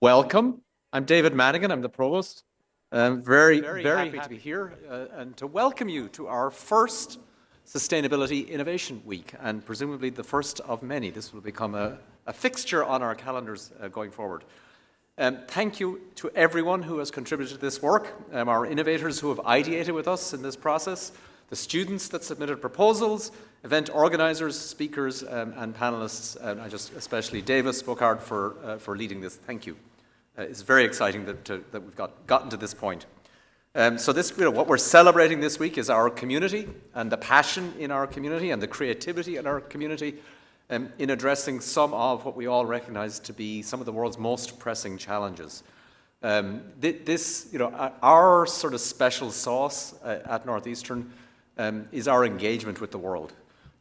Welcome. I'm David Madigan. I'm the provost. I'm very happy to be here and to welcome you to our first Sustainability Innovation Week, and presumably the first of many. This will become a fixture on our calendars going forward. Thank you to everyone who has contributed to this work, our innovators who have ideated with us in this process, the students that submitted proposals, event organizers, speakers, and panelists, and especially Davis Bookhart for leading this. Thank you. It's very exciting that we've gotten to this point. So what we're celebrating this week is our community and the passion in our community and the creativity in our community in addressing some of what we all recognize to be some of the world's most pressing challenges. Our sort of special sauce at Northeastern is our engagement with the world.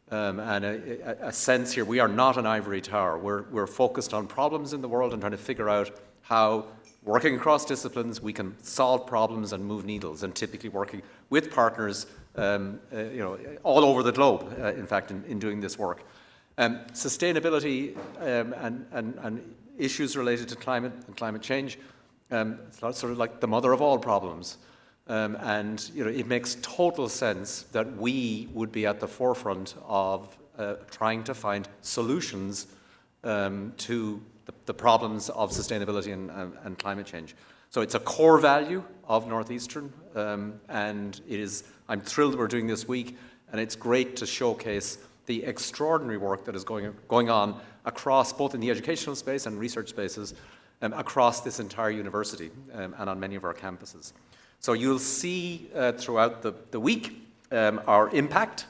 And a sense here, we are not an ivory tower. We're focused on problems in the world and trying to figure out how, working across disciplines, we can solve problems and move needles, and typically working with partners all over the globe, in fact, in doing this work. Sustainability and issues related to climate and climate change, it's sort of like the mother of all problems. It makes total sense that we would be at the forefront of trying to find solutions to the problems of sustainability and climate change. So it's a core value of Northeastern, and I'm thrilled we're doing this week, and it's great to showcase the extraordinary work that is going on across, both in the educational space and research spaces, across this entire university and on many of our campuses. So you'll see throughout the week our impact.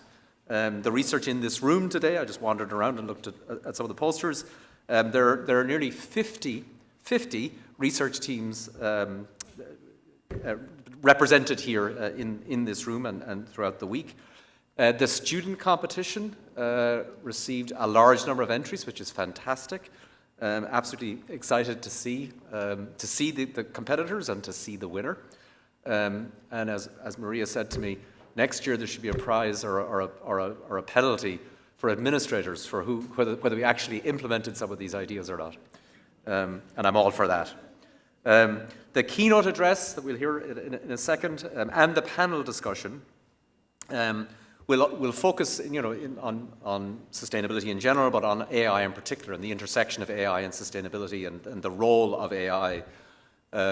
The research in this room today, I just wandered around and looked at some of the posters. There are nearly 50 research teams represented here in this room and throughout the week. The student competition received a large number of entries, which is fantastic. Absolutely excited to see the competitors and to see the winner. And as Maria said to me, next year there should be a prize or a penalty for administrators for whether we actually implemented some of these ideas or not. And I'm all for that. The keynote address that we'll hear in a second and the panel discussion will focus on sustainability in general, but on AI in particular, and the intersection of AI and sustainability and the role of AI,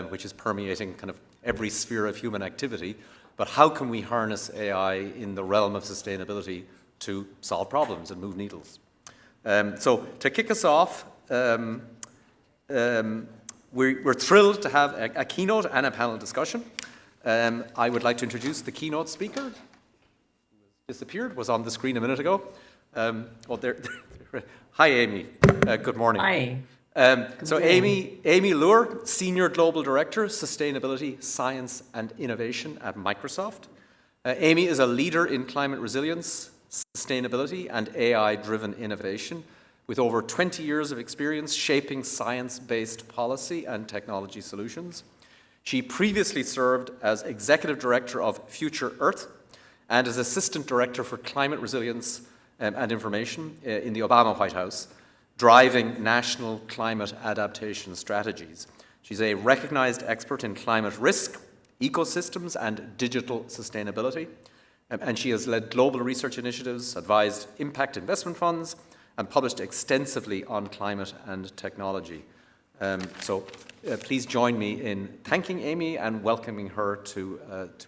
which is permeating kind of every sphere of human activity. But how can we harness AI in the realm of sustainability to solve problems and move needles? So to kick us off, we're thrilled to have a keynote and a panel discussion. I would like to introduce the keynote speaker, who disappeared, was on the screen a minute ago. Hi, Amy. Good morning. Hi. So Amy Luer, Senior Global Director, Sustainability, Science and Innovation at Microsoft. Amy is a leader in climate resilience, sustainability and AI-driven innovation with over 20 years of experience shaping science-based policy and technology solutions. She previously served as Executive Director of Future Earth and as Assistant Director for Climate Resilience and Information in the Obama White House, driving national climate adaptation strategies. She's a recognized expert in climate risk, ecosystems, and digital sustainability. And she has led global research initiatives, advised impact investment funds, and published extensively on climate and technology. So please join me in thanking Amy and welcoming her to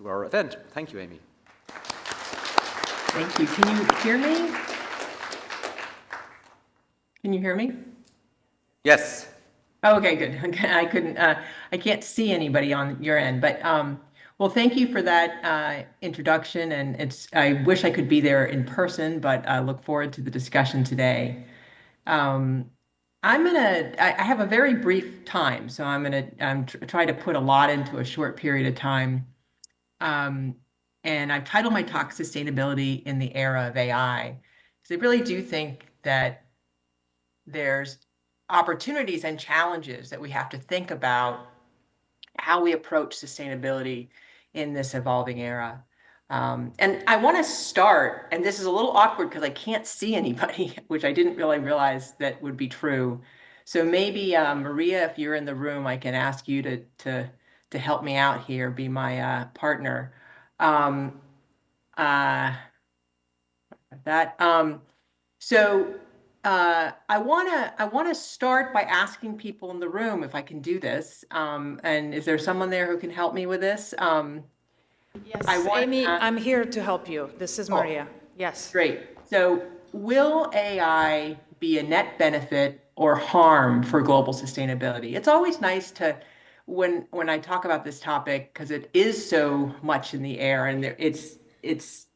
our event. Thank you, Amy. Thank you. Can you hear me? Can you hear me? Yes. Oh, okay, good. Okay, I can't see anybody on your end, but well, thank you for that introduction. And I wish I could be there in person, but I look forward to the discussion today. I have a very brief time, so I'm gonna try to put a lot into a short period of time. And I've titled my talk "Sustainability in the Era of AI," because I really do think that there's opportunities and challenges that we have to think about how we approach sustainability in this evolving era. And I want to start, and this is a little awkward because I can't see anybody, which I didn't really realize that would be true. So maybe Maria, if you're in the room, I can ask you to help me out here, be my partner. Um, uh, that so I wanna start by asking people in the room if I can do this. And is there someone there who can help me with this? I Yes, want Amy, to I'm here to help you. This is oh, Maria. Yes. great. So will AI be a net benefit or harm for global sustainability? It's always nice to, when I talk about this topic, because it is so much in the air and it's,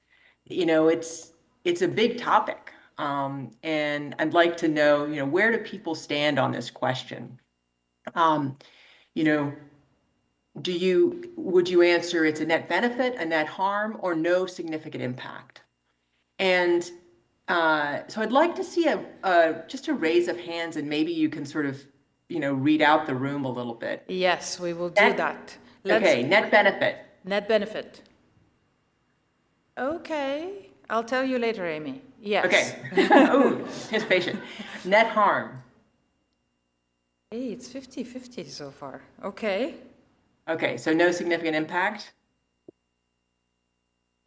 you know, it's a big topic. And I'd like to know, where do people stand on this question? Um, you know, would you answer it's a net benefit, a net harm, or no significant impact? And so I'd like to see just a raise of hands, and maybe you can sort of, read out the room a little bit. Yes, we will do Net, that. okay, net benefit. Net benefit. Okay, I'll tell you later, Amy. Yes. Okay. Oh, anticipation. Net harm. Hey, it's 50-50 so far. Okay. Okay, so no significant impact.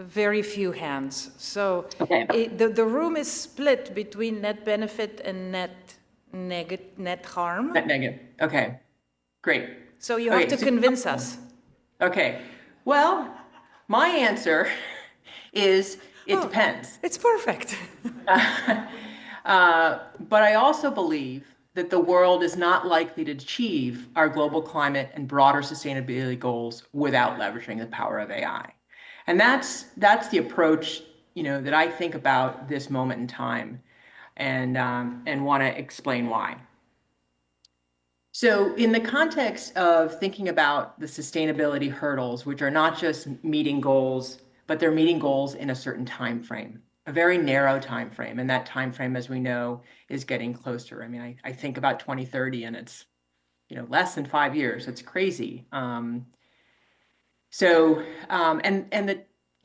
Very few hands. So Okay. the room is split between net benefit and net harm. Net negative. Okay, great. So you have Okay, to so- convince us. Okay, well, my answer is it depends. It's perfect. But I also believe that the world is not likely to achieve our global climate and broader sustainability goals without leveraging the power of AI. And that's the approach, that I think about this moment in time, and want to explain why. So in the context of thinking about the sustainability hurdles, which are not just meeting goals, but they're meeting goals in a certain time frame, a very narrow time frame. And that time frame, as we know, is getting closer. I mean, I think about 2030 and it's, less than 5 years. It's crazy.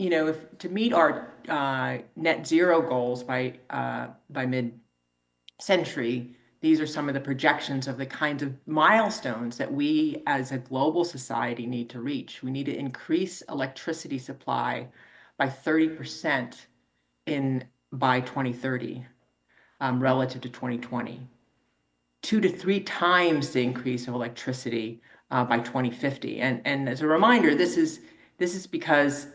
If to meet our net zero goals by mid-century, these are some of the projections of the kinds of milestones that we as a global society need to reach. We need to increase electricity supply by 30% by 2030, relative to 2020. 2 to 3 times the increase of electricity by 2050. And as a reminder, this is because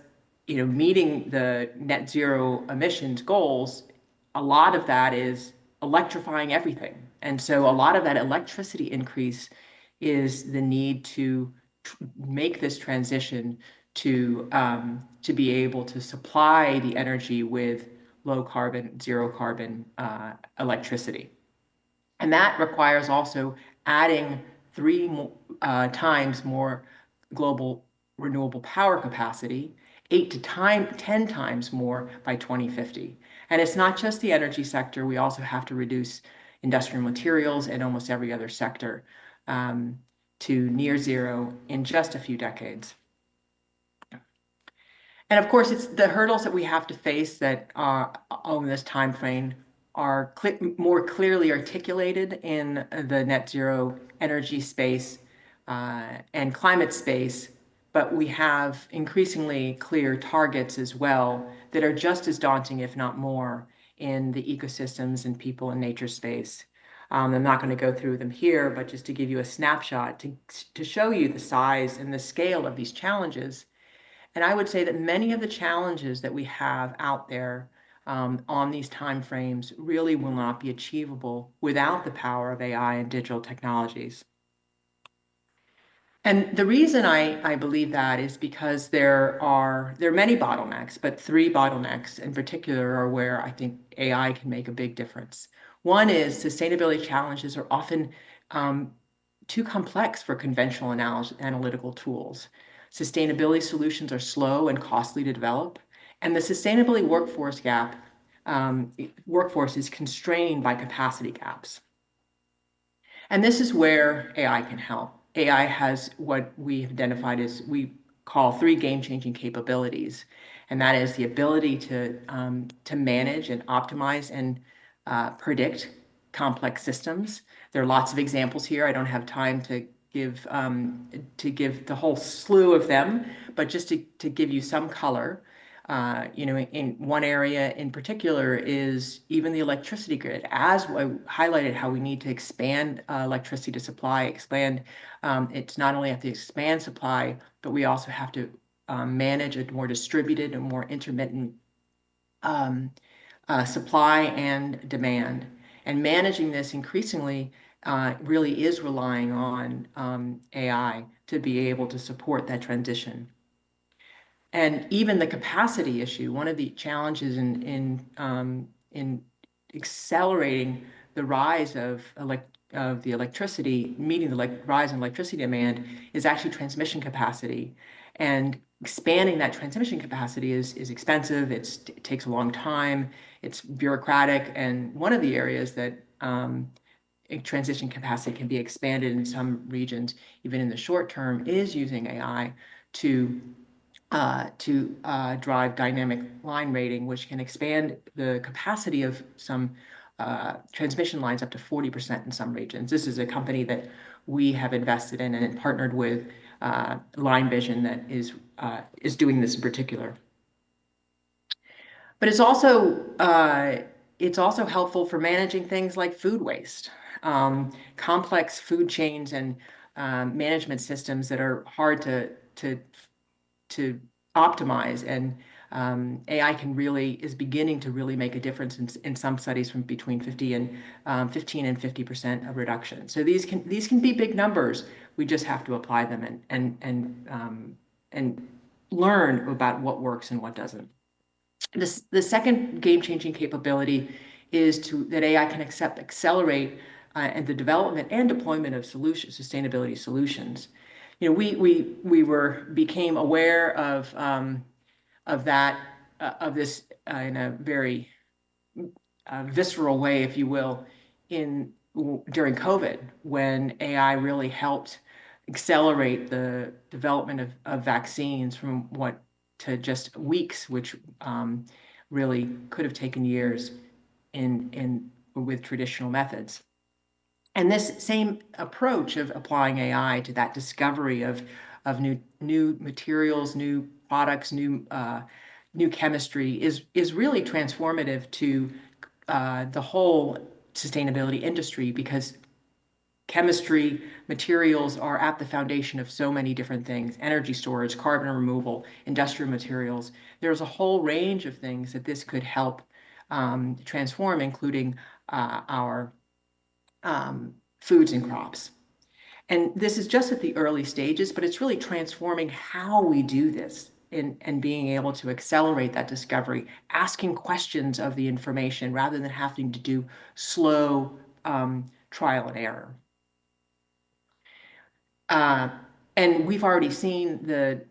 meeting the net zero emissions goals, a lot of that is electrifying everything. And so a lot of that electricity increase is the need to make this transition to be able to supply the energy with low carbon, zero carbon electricity. And that requires also adding 3 times more global renewable power capacity, 10 times more by 2050. And it's not just the energy sector. We also have to reduce industrial materials and almost every other sector to near zero in just a few decades. And of course, it's the hurdles that we have to face that over this time frame are more clearly articulated in the net zero energy space and climate space, but we have increasingly clear targets as well that are just as daunting, if not more, in the ecosystems and people and nature space. I'm not going to go through them here, but just to give you a snapshot to show you the size and the scale of these challenges. And I would say that many of the challenges that we have out there on these timeframes really will not be achievable without the power of AI and digital technologies. And the reason I believe that is because there are many bottlenecks, but 3 bottlenecks in particular are where I think AI can make a big difference. One is sustainability challenges are often too complex for conventional analytical tools. Sustainability solutions are slow and costly to develop, and the sustainability workforce is constrained by capacity gaps. And this is where AI can help. AI has what we have identified as we call 3 game-changing capabilities, and that is the ability to manage and optimize and predict complex systems. There are lots of examples here. I don't have time to give the whole slew of them, but just to give you some color. In one area in particular is even the electricity grid. As I highlighted how we need to expand electricity to supply, it's not only have to expand supply, but we also have to manage a more distributed and more intermittent supply and demand. And managing this increasingly really is relying on AI to be able to support that transition. And even the capacity issue, one of the challenges in accelerating the rise of the electricity, meeting the rise in electricity demand, is actually transmission capacity. And expanding that transmission capacity is expensive. It takes a long time. It's bureaucratic. And one of the areas that transition capacity can be expanded in some regions, even in the short term, is using AI to drive dynamic line rating, which can expand the capacity of some transmission lines up to 40% in some regions. This is a company that we have invested in and partnered with Line Vision that is doing this in particular. But it's also helpful for managing things like food waste, complex food chains and management systems that are hard to optimize, and AI is beginning to really make a difference in some studies from between 15 and 50% of reduction. So these can be big numbers. We just have to apply them and learn about what works and what doesn't. The second game-changing capability is that AI can accelerate and the development and deployment of sustainability solutions. We became aware of this in a very visceral way, if you will, during COVID, when AI really helped accelerate the development of vaccines from to just weeks, which really could have taken years with traditional methods. And this same approach of applying AI to that discovery of new materials, new products, new chemistry is really transformative to the whole sustainability industry, because chemistry, materials are at the foundation of so many different things: energy storage, carbon removal, industrial materials. There's a whole range of things that this could help transform, including our foods and crops. And this is just at the early stages, but it's really transforming how we do this and being able to accelerate that discovery, asking questions of the information rather than having to do slow trial and error. And we've already seen the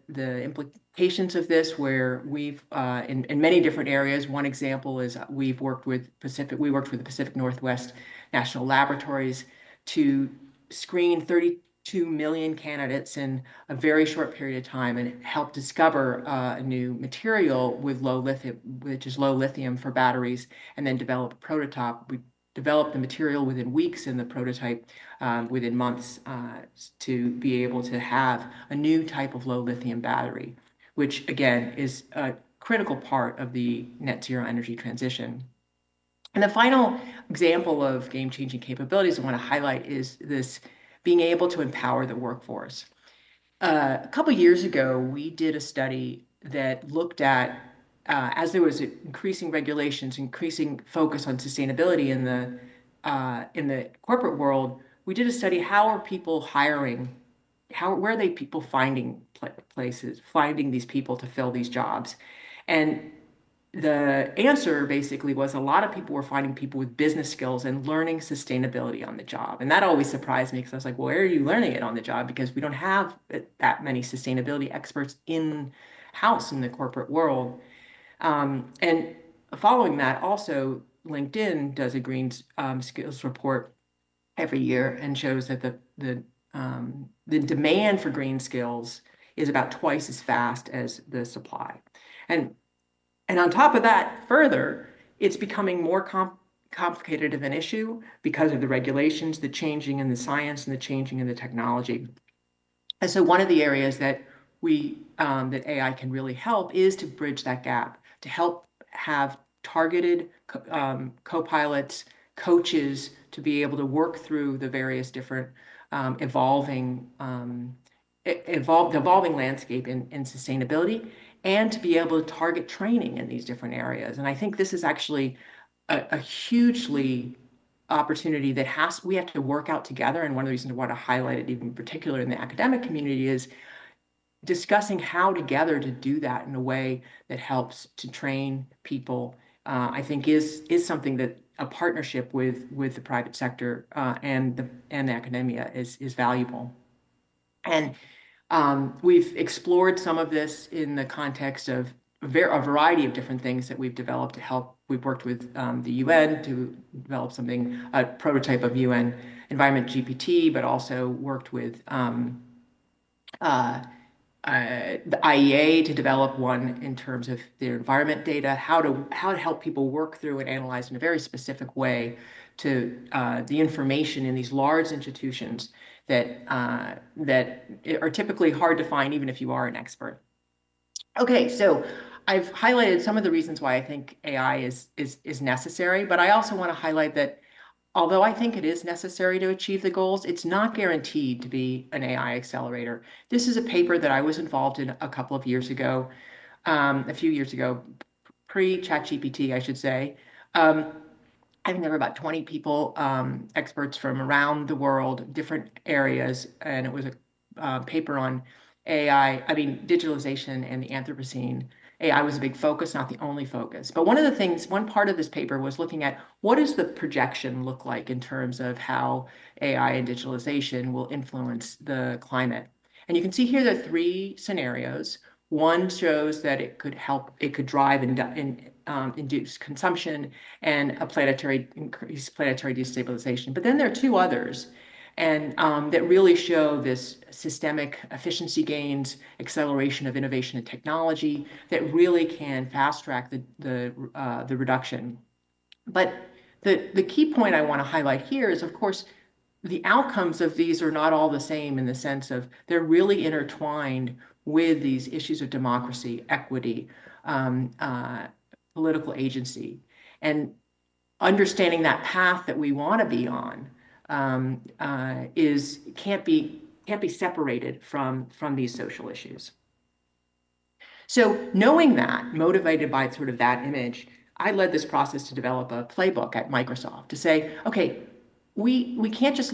implications of this, where we've in many different areas. One example is we worked with the Pacific Northwest National Laboratories to screen 32 million candidates in a very short period of time and help discover a new material with low lithium, which is low lithium for batteries, and then develop a prototype. We developed the material within weeks and the prototype within months to be able to have a new type of low lithium battery, which again is a critical part of the net zero energy transition. And the final example of game-changing capabilities I want to highlight is this being able to empower the workforce. A couple of years ago, we did a study that looked at, as there was increasing regulations, increasing focus on sustainability in the corporate world, we did a study: how are people hiring? Where are people finding these people to fill these jobs? And the answer basically was a lot of people were finding people with business skills and learning sustainability on the job. And that always surprised me, because I was like, well, where are you learning it on the job? Because we don't have that many sustainability experts in-house in the corporate world. And following that, also, LinkedIn does a green skills report every year and shows that the demand for green skills is about twice as fast as the supply. And on top of that, further, it's becoming more complicated of an issue because of the regulations, the changing in the science, and the changing in the technology. And so one of the areas that that AI can really help is to bridge that gap, to help have targeted co-pilots, coaches, to be able to work through the various different evolving landscape in sustainability, and to be able to target training in these different areas. And I think this is actually a hugely opportunity that we have to work out together. And one of the reasons I want to highlight it, even in particular in the academic community, is discussing how together to do that in a way that helps to train people. I think is something that a partnership with the private sector and the academia is valuable. And we've explored some of this in the context of a variety of different things that we've developed to help. We've worked with the UN to develop a prototype of UN Environment GPT, but also worked with the IEA to develop one in terms of their environment data, how to help people work through and analyze in a very specific way to the information in these large institutions that are typically hard to find even if you are an expert. Okay, so I've highlighted some of the reasons why I think AI is necessary, but I also want to highlight that although I think it is necessary to achieve the goals, it's not guaranteed to be an AI accelerator. This is a paper that I was involved in a couple of years ago, a few years ago, pre-ChatGPT, I should say. I think there were about 20 people, experts from around the world, different areas, and it was a paper on digitalization and the Anthropocene. AI was a big focus, not the only focus. But one part of this paper was looking at what does the projection look like in terms of how AI and digitalization will influence the climate. And you can see here there are 3 scenarios. One shows that it could drive and induce consumption and increased planetary destabilization. But then there are 2 others, and that really show this systemic efficiency gains, acceleration of innovation and technology that really can fast track the reduction. But the key point I want to highlight here is, of course, the outcomes of these are not all the same in the sense of they're really intertwined with these issues of democracy, equity, political agency, and understanding that path that we want to be on can't be separated from these social issues. So knowing that, motivated by sort of that image, I led this process to develop a playbook at Microsoft to say, okay, we can't just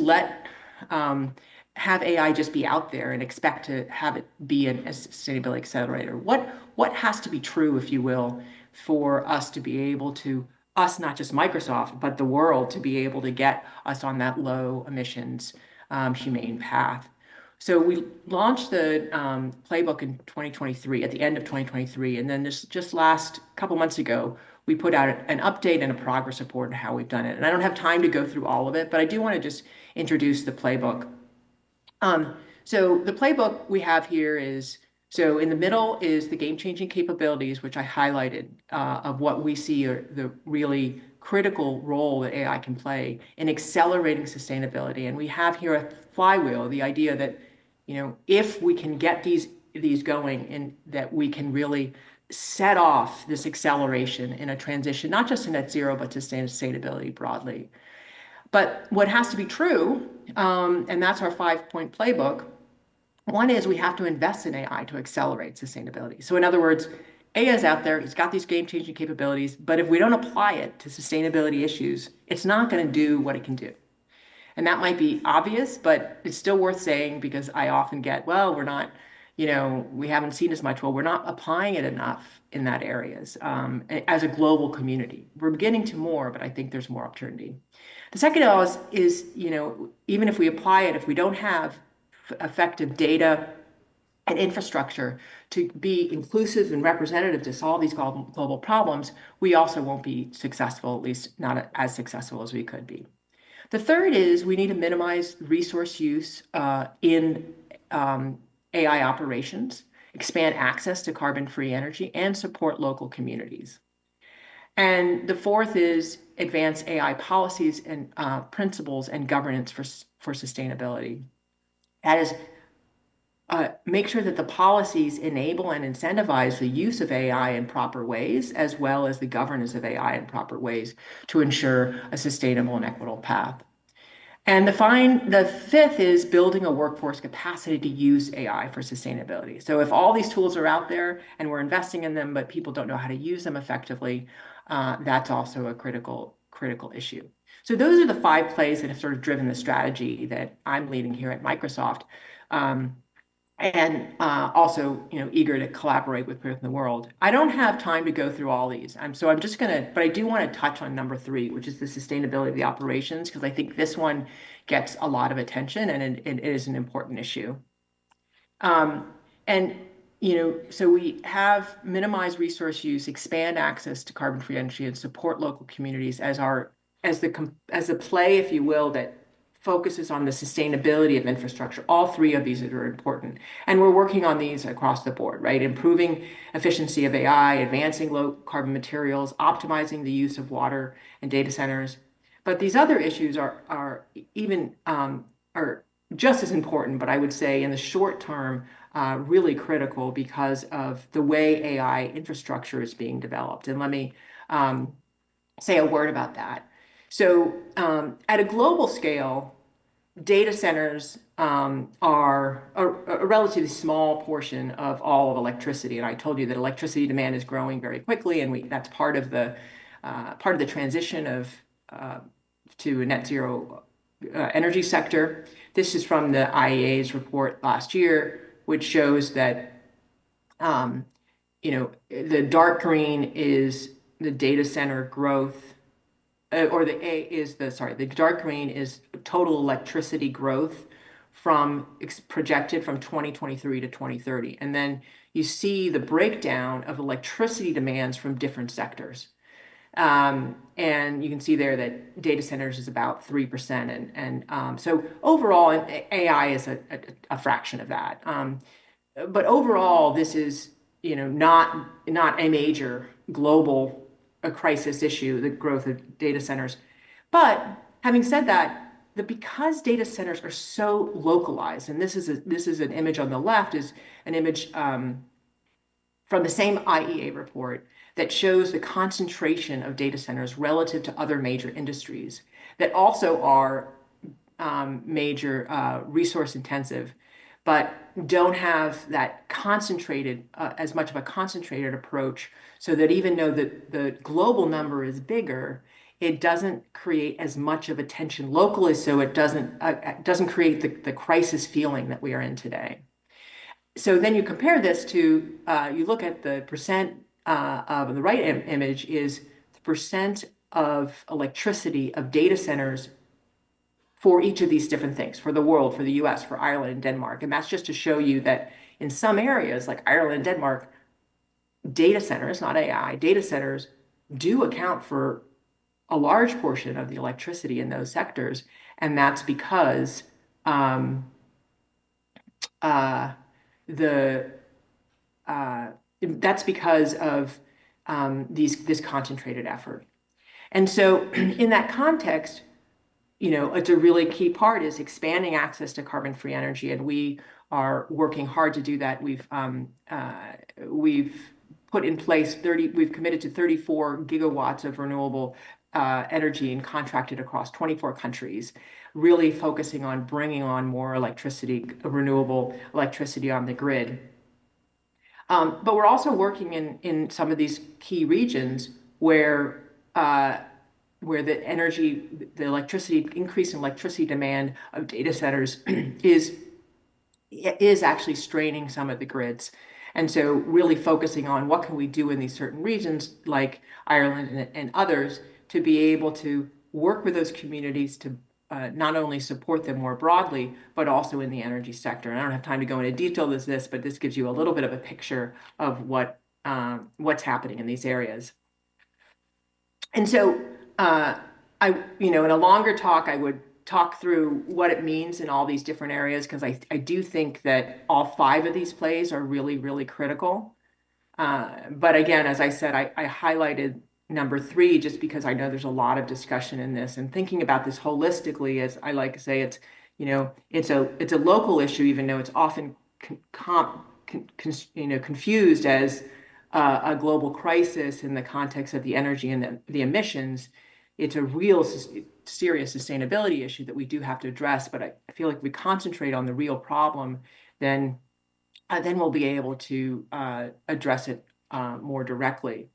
have AI just be out there and expect to have it be a sustainability accelerator. What has to be true, if you will, for us to be able to, not just Microsoft, but the world, to be able to get us on that low emissions, humane path. So we launched the playbook in 2023, at the end of 2023, and then just last couple months ago, we put out an update and a progress report on how we've done it. And I don't have time to go through all of it, but I do want to just introduce the playbook. So the playbook we have here is, so in the middle is the game-changing capabilities, which I highlighted, of what we see are the really critical role that AI can play in accelerating sustainability. And we have here a flywheel, the idea that, if we can get these going, and that we can really set off this acceleration in a transition, not just to net zero, but to sustainability broadly. But what has to be true, and that's our 5-point playbook, one is we have to invest in AI to accelerate sustainability. So in other words, AI is out there, it's got these game-changing capabilities, but if we don't apply it to sustainability issues, it's not going to do what it can do. And that might be obvious, but it's still worth saying, because I often get, well, we're not, we haven't seen as much. Well, we're not applying it enough in that areas as a global community. We're beginning to more, but I think there's more opportunity. The second is, even if we apply it, if we don't have effective data and infrastructure to be inclusive and representative to solve these global problems, we also won't be successful, at least not as successful as we could be. The third is we need to minimize resource use in AI operations, expand access to carbon-free energy, and support local communities. And the fourth is advance AI policies and principles and governance for sustainability. That is, make sure that the policies enable and incentivize the use of AI in proper ways, as well as the governance of AI in proper ways to ensure a sustainable and equitable path. And the fifth is building a workforce capacity to use AI for sustainability. So if all these tools are out there and we're investing in them, but people don't know how to use them effectively, that's also a critical issue. So those are the 5 plays that have sort of driven the strategy that I'm leading here at Microsoft. And also, eager to collaborate with peers in the world. I don't have time to go through all these. So I'm just gonna, but I do want to touch on number 3, which is the sustainability of the operations, because I think this one gets a lot of attention and it is an important issue. And so we have minimized resource use, expand access to carbon-free energy, and support local communities as the play, if you will, that focuses on the sustainability of infrastructure. All 3 of these are important. And we're working on these across the board, right? Improving efficiency of AI, advancing low carbon materials, optimizing the use of water and data centers. But these other issues are just as important, but I would say in the short term, really critical because of the way AI infrastructure is being developed. And let me say a word about that. So at a global scale, data centers are a relatively small portion of all of electricity. And I told you that electricity demand is growing very quickly, and that's part of the transition to a net zero energy sector. This is from the IEA's report last year, which shows that the dark green is the data center growth. The dark green is total electricity growth projected from 2023 to 2030. And then you see the breakdown of electricity demands from different sectors. And you can see there that data centers is about 3%. And so overall, AI is a fraction of that. But overall, this is not a major global crisis issue, the growth of data centers. But having said that, because data centers are so localized, and this is an image on the left, is an image from the same IEA report that shows the concentration of data centers relative to other major industries that also are major resource intensive, but don't have that concentrated, as much of a concentrated approach, so that even though the global number is bigger, it doesn't create as much of a tension locally, so it doesn't create the crisis feeling that we are in today. So then you compare this to, you look at the percent of the right image is the percent of electricity of data centers for each of these different things, for the world, for the US, for Ireland and Denmark. And that's just to show you that in some areas like Ireland and Denmark, data centers, not AI, data centers do account for a large portion of the electricity in those sectors. And that's because of this concentrated effort. And so in that context, it's a really key part is expanding access to carbon-free energy, and we are working hard to do that. We've put in place we've committed to 34 gigawatts of renewable energy and contracted across 24 countries, really focusing on bringing on more renewable electricity on the grid. But we're also working in some of these key regions where the increase in electricity demand of data centers is actually straining some of the grids. And so really focusing on what can we do in these certain regions like Ireland and others to be able to work with those communities to not only support them more broadly, but also in the energy sector. And I don't have time to go into detail with this, but this gives you a little bit of a picture of what's happening in these areas. And so in a longer talk, I would talk through what it means in all these different areas, because I do think that all 5 of these plays are really, really critical. But again, as I said, I highlighted number three, just because I know there's a lot of discussion in this, and thinking about this holistically, as I like to say, it's, it's a local issue, even though it's often confused as a global crisis in the context of the energy and the emissions. It's a real serious sustainability issue that we do have to address. But I feel like if we concentrate on the real problem, then we'll be able to address it more directly.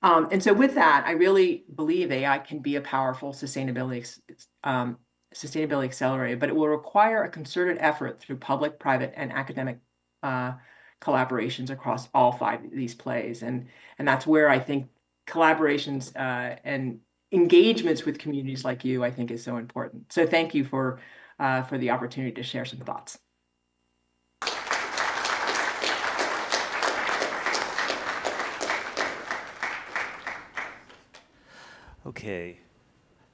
And so with that, I really believe AI can be a powerful sustainability accelerator, but it will require a concerted effort through public, private, and academic collaborations across all five of these plays. And that's where I think collaborations and engagements with communities like you, I think, is so important. So thank you for the opportunity to share some thoughts. Okay.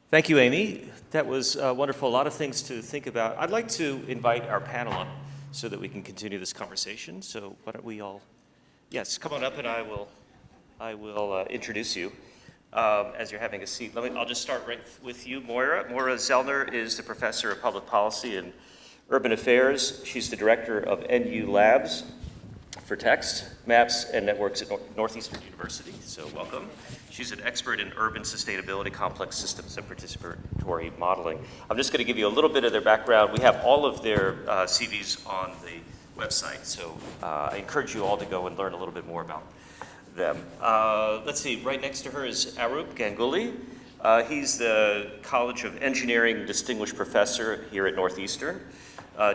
Thank you, Amy. That was wonderful. A lot of things to think about. I'd like to invite our panel up so that we can continue this conversation. So why don't we all, yes, come on up and I will introduce you as you're having a seat. I'll just start right with you, Moira. Moira Zellner is the Professor of Public Policy and Urban Affairs. She's the Director of NU Labs for Text, Maps, and Networks at Northeastern University, so welcome. She's an expert in urban sustainability, complex systems, and participatory modeling. I'm just going to give you a little bit of their background. We have all of their CVs on the website, so I encourage you all to go and learn a little bit more about them. Let's see, right next to her is Arup Ganguly. He's the College of Engineering Distinguished Professor here at Northeastern.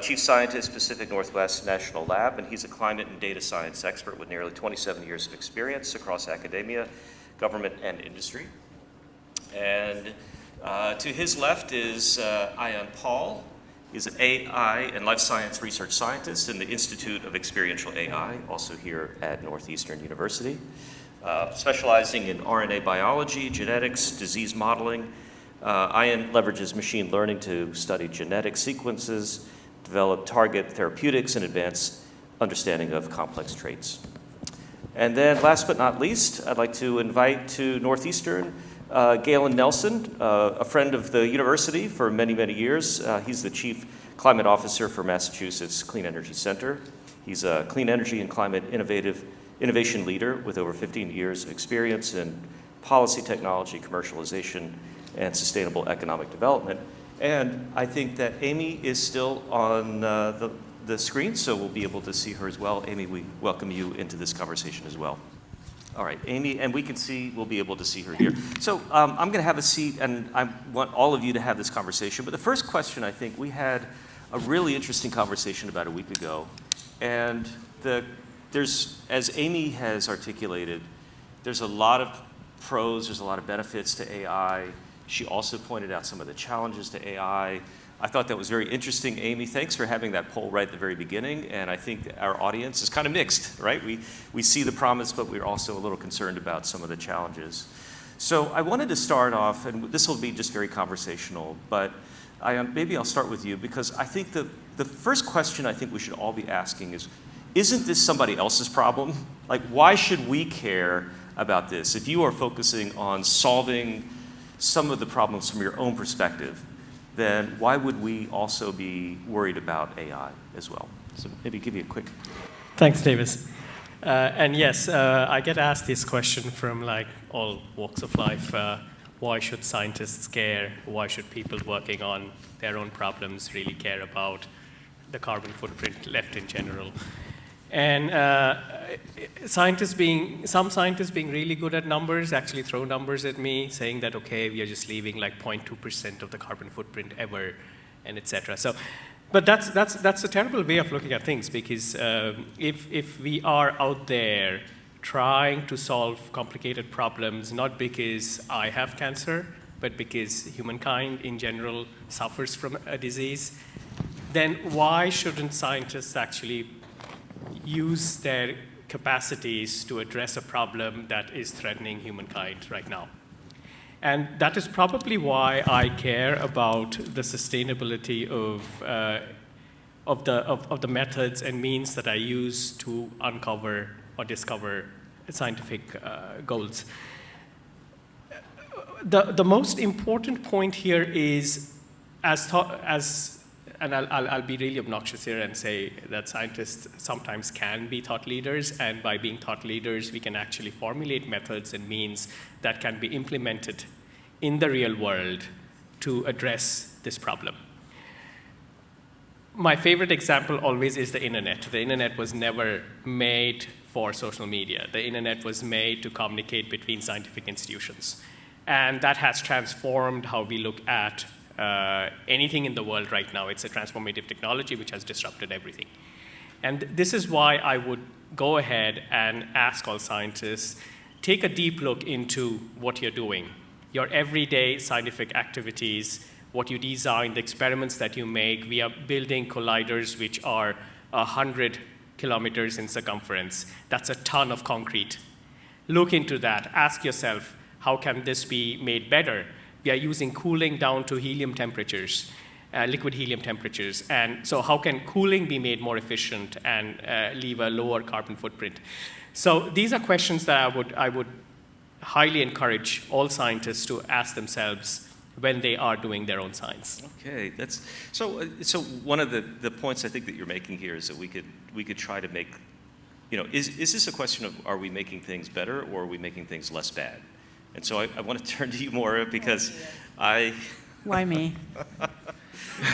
Chief Scientist, Pacific Northwest National Lab, and he's a climate and data science expert with nearly 27 years of experience across academia, government, and industry. And to his left is Ayan Paul. He's an AI and life science research scientist in the Institute of Experiential AI, also here at Northeastern University, specializing in RNA biology, genetics, disease modeling. Ayan leverages machine learning to study genetic sequences, develop target therapeutics, and advance understanding of complex traits. And then last but not least, I'd like to invite to Northeastern Galen Nelson, a friend of the university for many, many years. He's the Chief Climate Officer for Massachusetts Clean Energy Center. He's a clean energy and climate innovation leader with over 15 years of experience in policy, technology, commercialization, and sustainable economic development. And I think that Amy is still on the screen, so we'll be able to see her as well. Amy, we welcome you into this conversation as well. All right, Amy, and we'll be able to see her here. So I'm going to have a seat, and I want all of you to have this conversation. But the first question, I think, we had a really interesting conversation about a week ago. And as Amy has articulated, there's a lot of pros, there's a lot of benefits to AI. She also pointed out some of the challenges to AI. I thought that was very interesting, Amy. Thanks for having that poll right at the very beginning. And I think our audience is kind of mixed, right? We see the promise, but we're also a little concerned about some of the challenges. So I wanted to start off, and this will be just very conversational, but maybe I'll start with you, because I think the first question I think we should all be asking is, isn't this somebody else's problem? Like, why should we care about this? If you are focusing on solving some of the problems from your own perspective, then why would we also be worried about AI as well? So maybe give you a quick. Thanks, Davis. And yes, I get asked this question from like all walks of life. Why should scientists care? Why should people working on their own problems really care about the carbon footprint left in general? And some scientists being really good at numbers actually throw numbers at me, saying that, okay, we are just leaving like 0.2% of the carbon footprint ever, and etc. So, but that's a terrible way of looking at things, because if we are out there trying to solve complicated problems, not because I have cancer, but because humankind in general suffers from a disease, then why shouldn't scientists actually use their capacities to address a problem that is threatening humankind right now? And that is probably why I care about the sustainability of the methods and means that I use to uncover or discover scientific goals. the most important point here is, and I'll be really obnoxious here and say that scientists sometimes can be thought leaders, and by being thought leaders, we can actually formulate methods and means that can be implemented in the real world to address this problem. My favorite example always is the internet. The internet was never made for social media. The internet was made to communicate between scientific institutions. And that has transformed how we look at anything in the world right now. It's a transformative technology which has disrupted everything. And this is why I would go ahead and ask all scientists, take a deep look into what you're doing, your everyday scientific activities, what you design, the experiments that you make. We are building colliders which are 100 kilometers in circumference. That's a ton of concrete. Look into that. Ask yourself, how can this be made better? We are using cooling down to helium temperatures, liquid helium temperatures. And so how can cooling be made more efficient and leave a lower carbon footprint? So these are questions that I would highly encourage all scientists to ask themselves when they are doing their own science. Okay, that's so one of the points I think that you're making here is that we could try to make, is this a question of, are we making things better or are we making things less bad? And so I want to turn to you, Maura, because Why me?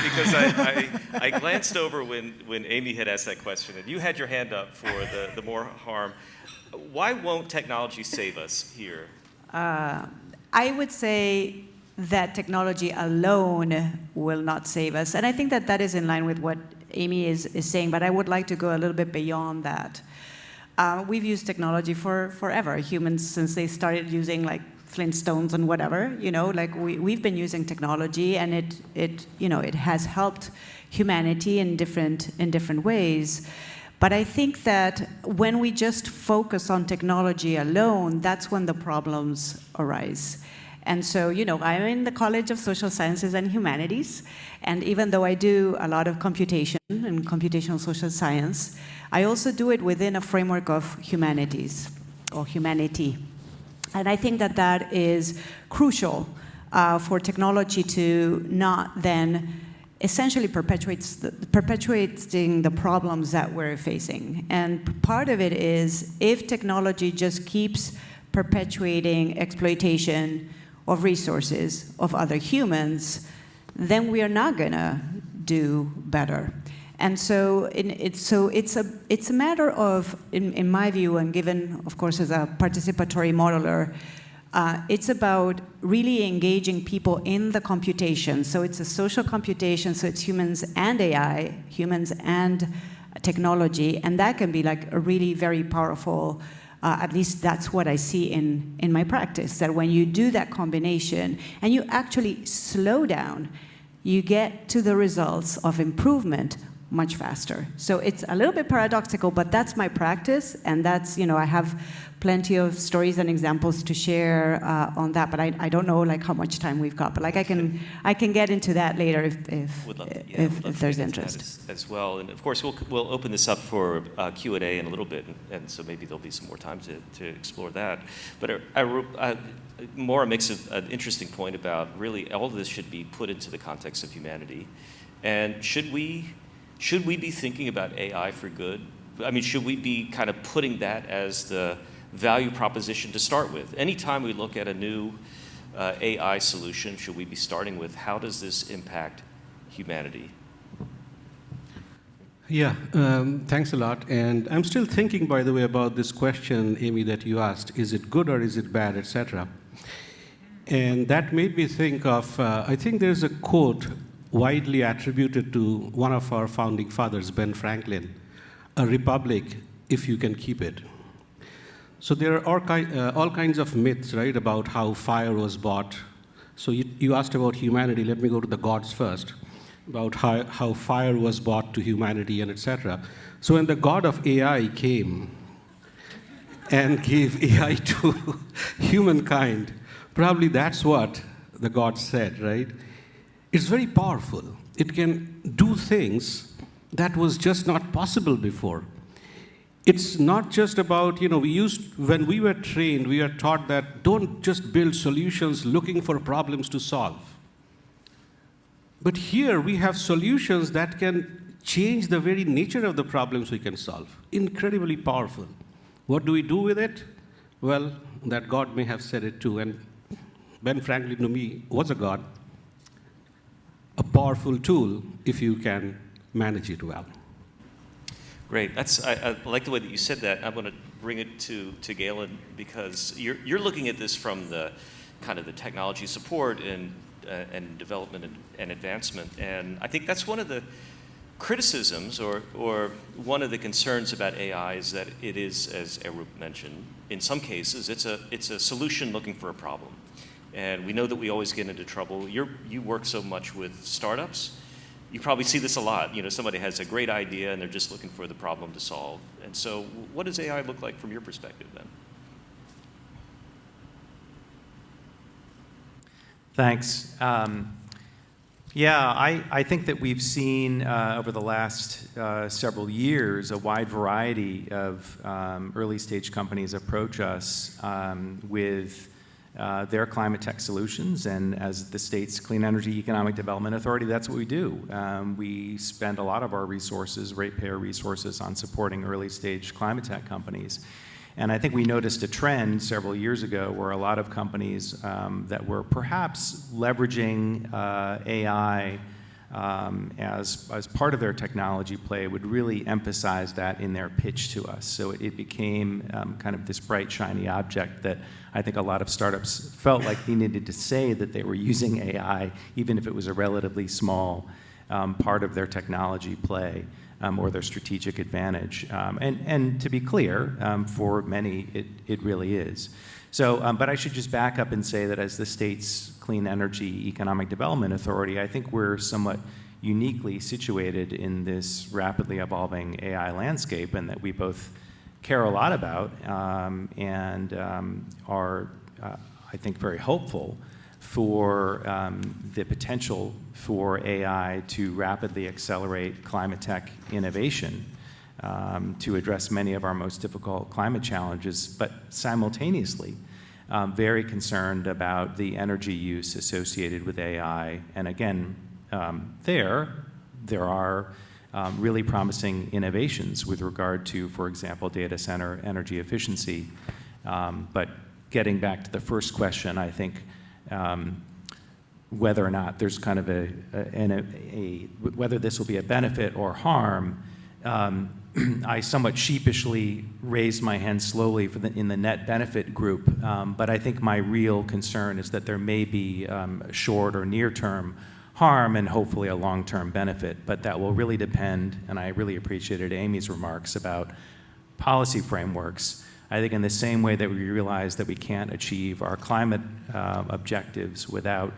because I glanced over when Amy had asked that question, and you had your hand up for the more harm. Why won't technology save us here? I would say that technology alone will not save us. And I think that is in line with what Amy is saying, but I would like to go a little bit beyond that. We've used technology forever. Humans, since they started using like Flintstones and whatever, we've been using technology, and it has helped humanity in different ways. But I think that when we just focus on technology alone, that's when the problems arise. And so, I'm in the College of Social Sciences and Humanities, and even though I do a lot of computation and computational social science, I also do it within a framework of humanities, or humanity. And I think that is crucial for technology to not then essentially perpetuating the problems that we're facing. And part of it is, if technology just keeps perpetuating exploitation of resources of other humans, then we are not going to do better. And so it's a matter of, in my view, and given, of course, as a participatory modeler, it's about really engaging people in the computation. So it's a social computation, so it's humans and AI, humans and technology, and that can be like a really very powerful, at least that's what I see in my practice, that when you do that combination and you actually slow down, you get to the results of improvement much faster. So it's a little bit paradoxical, but that's my practice, and that's, I have plenty of stories and examples to share on that, but I don't know like how much time we've got, but like I can get into that later if there's interest as well. And of course we'll open this up for Q&A in a little bit, and so maybe there'll be some more time to explore that. But Maura makes an interesting point about really all of this should be put into the context of humanity, and should we be thinking about AI for good? I mean, should we be kind of putting that as the value proposition to start with? Anytime we look at a new AI solution, should we be starting with, how does this impact humanity? Yeah, thanks a lot. And I'm still thinking, by the way, about this question, Amy, that you asked, is it good or is it bad, etc. And that made me think of, I think there's a quote widely attributed to one of our founding fathers, Ben Franklin, "A republic, if you can keep it." So there are all kinds of myths, right, about how fire was bought. So you asked about humanity. Let me go to the gods first, about how fire was bought to humanity and etc. So when the god of AI came and gave AI to humankind, probably that's what the god said, right? It's very powerful. It can do things that was just not possible before. it's not just about, when we were trained, we were taught that don't just build solutions looking for problems to solve. But here we have solutions that can change the very nature of the problems we can solve. Incredibly powerful. What do we do with it? Well, that God may have said it too. And Ben Franklin, to me, was a God. A powerful tool if you can manage it well. Great. I like the way that you said that. I'm going to bring it to Galen, because you're looking at this from the kind of the technology support and development and advancement. And I think that's one of the criticisms or one of the concerns about AI is that it is, as Arup mentioned, in some cases it's a solution looking for a problem. And we know that we always get into trouble. You work so much with startups. You probably see this a lot. Somebody has a great idea and they're just looking for the problem to solve. And so what does AI look like from your perspective then? Thanks. Yeah, I think that we've seen over the last several years a wide variety of early stage companies approach us with their climate tech solutions, and as the state's Clean Energy Economic Development Authority, that's what we do. We spend a lot of our resources, ratepayer resources, on supporting early stage climate tech companies. And I think we noticed a trend several years ago where a lot of companies that were perhaps leveraging AI as part of their technology play would really emphasize that in their pitch to us. So it became kind of this bright, shiny object that I think a lot of startups felt like they needed to say that they were using AI, even if it was a relatively small part of their technology play or their strategic advantage. And to be clear, for many, it really is. So, but I should just back up and say that as the state's Clean Energy Economic Development Authority, I think we're somewhat uniquely situated in this rapidly evolving AI landscape, and that we both care a lot about and are, I think, very hopeful for the potential for AI to rapidly accelerate climate tech innovation to address many of our most difficult climate challenges, but simultaneously very concerned about the energy use associated with AI. And again, there are really promising innovations with regard to, for example, data center energy efficiency. But getting back to the first question, I think whether or not there's kind of whether this will be a benefit or harm, I somewhat sheepishly raised my hand slowly in the net benefit group, but I think my real concern is that there may be short or near-term harm and hopefully a long-term benefit, but that will really depend, and I really appreciated Amy's remarks about policy frameworks. I think in the same way that we realize that we can't achieve our climate objectives without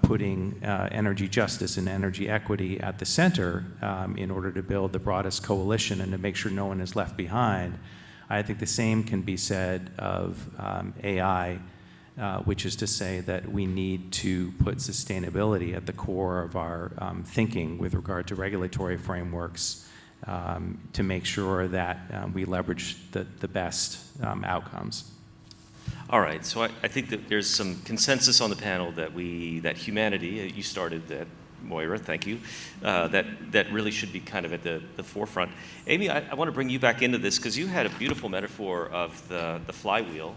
putting energy justice and energy equity at the center in order to build the broadest coalition and to make sure no one is left behind, I think the same can be said of AI, which is to say that we need to put sustainability at the core of our thinking with regard to regulatory frameworks to make sure that we leverage the best outcomes. All right, so I think that there's some consensus on the panel that humanity, you started that, Moira, thank you, that really should be kind of at the forefront. Amy, I want to bring you back into this because you had a beautiful metaphor of the flywheel,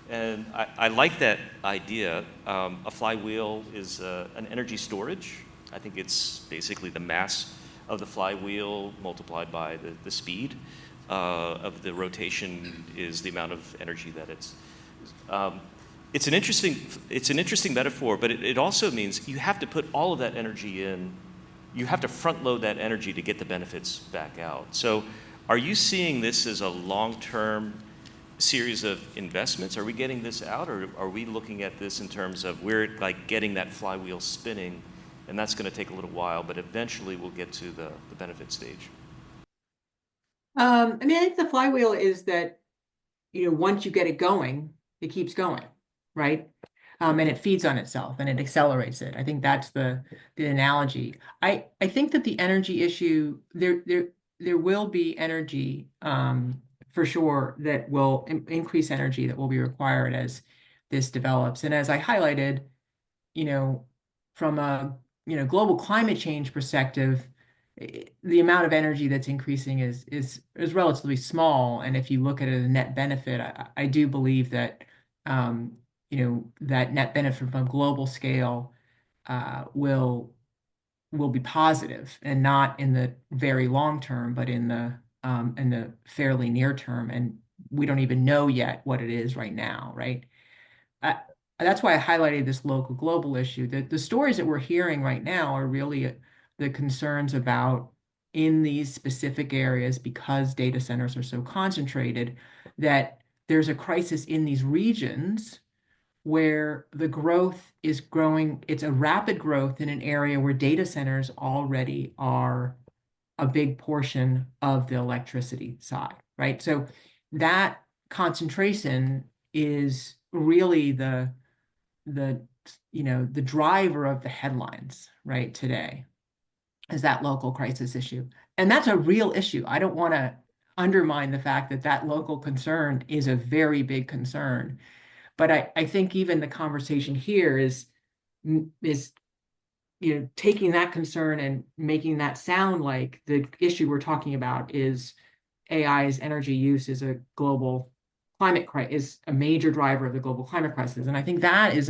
and I like that idea. A flywheel is an energy storage. I think it's basically the mass of the flywheel multiplied by the speed of the rotation is the amount of energy that it's an interesting metaphor, but it also means you have to put all of that energy in. You have to front load that energy to get the benefits back out. So are you seeing this as a long-term series of investments? Are we getting this out, or are we looking at this in terms of we're like getting that flywheel spinning, and that's going to take a little while, but eventually we'll get to the benefit stage? I mean, I think the flywheel is that, once you get it going, it keeps going, right? And it feeds on itself and it accelerates it. I think that's the analogy. I think that the energy issue, there will be energy, for sure, that will increase energy that will be required as this develops. And as I highlighted, from a global climate change perspective, the amount of energy that's increasing is relatively small. And if you look at it as a net benefit, I do believe that that net benefit from a global scale will be positive, and not in the very long term, but in the fairly near term. And we don't even know yet what it is right now, right? That's why I highlighted this local global issue. The stories that we're hearing right now are really the concerns about, in these specific areas, because data centers are so concentrated, that there's a crisis in these regions where the growth is growing. It's a rapid growth in an area where data centers already are a big portion of the electricity side, right? So that concentration is really the driver of the headlines right today, is that local crisis issue. And that's a real issue. I don't want to undermine the fact that that local concern is a very big concern. But I think even the conversation here is taking that concern and making that sound like the issue we're talking about is AI's energy use is a global climate crisis, is a major driver of the global climate crisis. And I think that is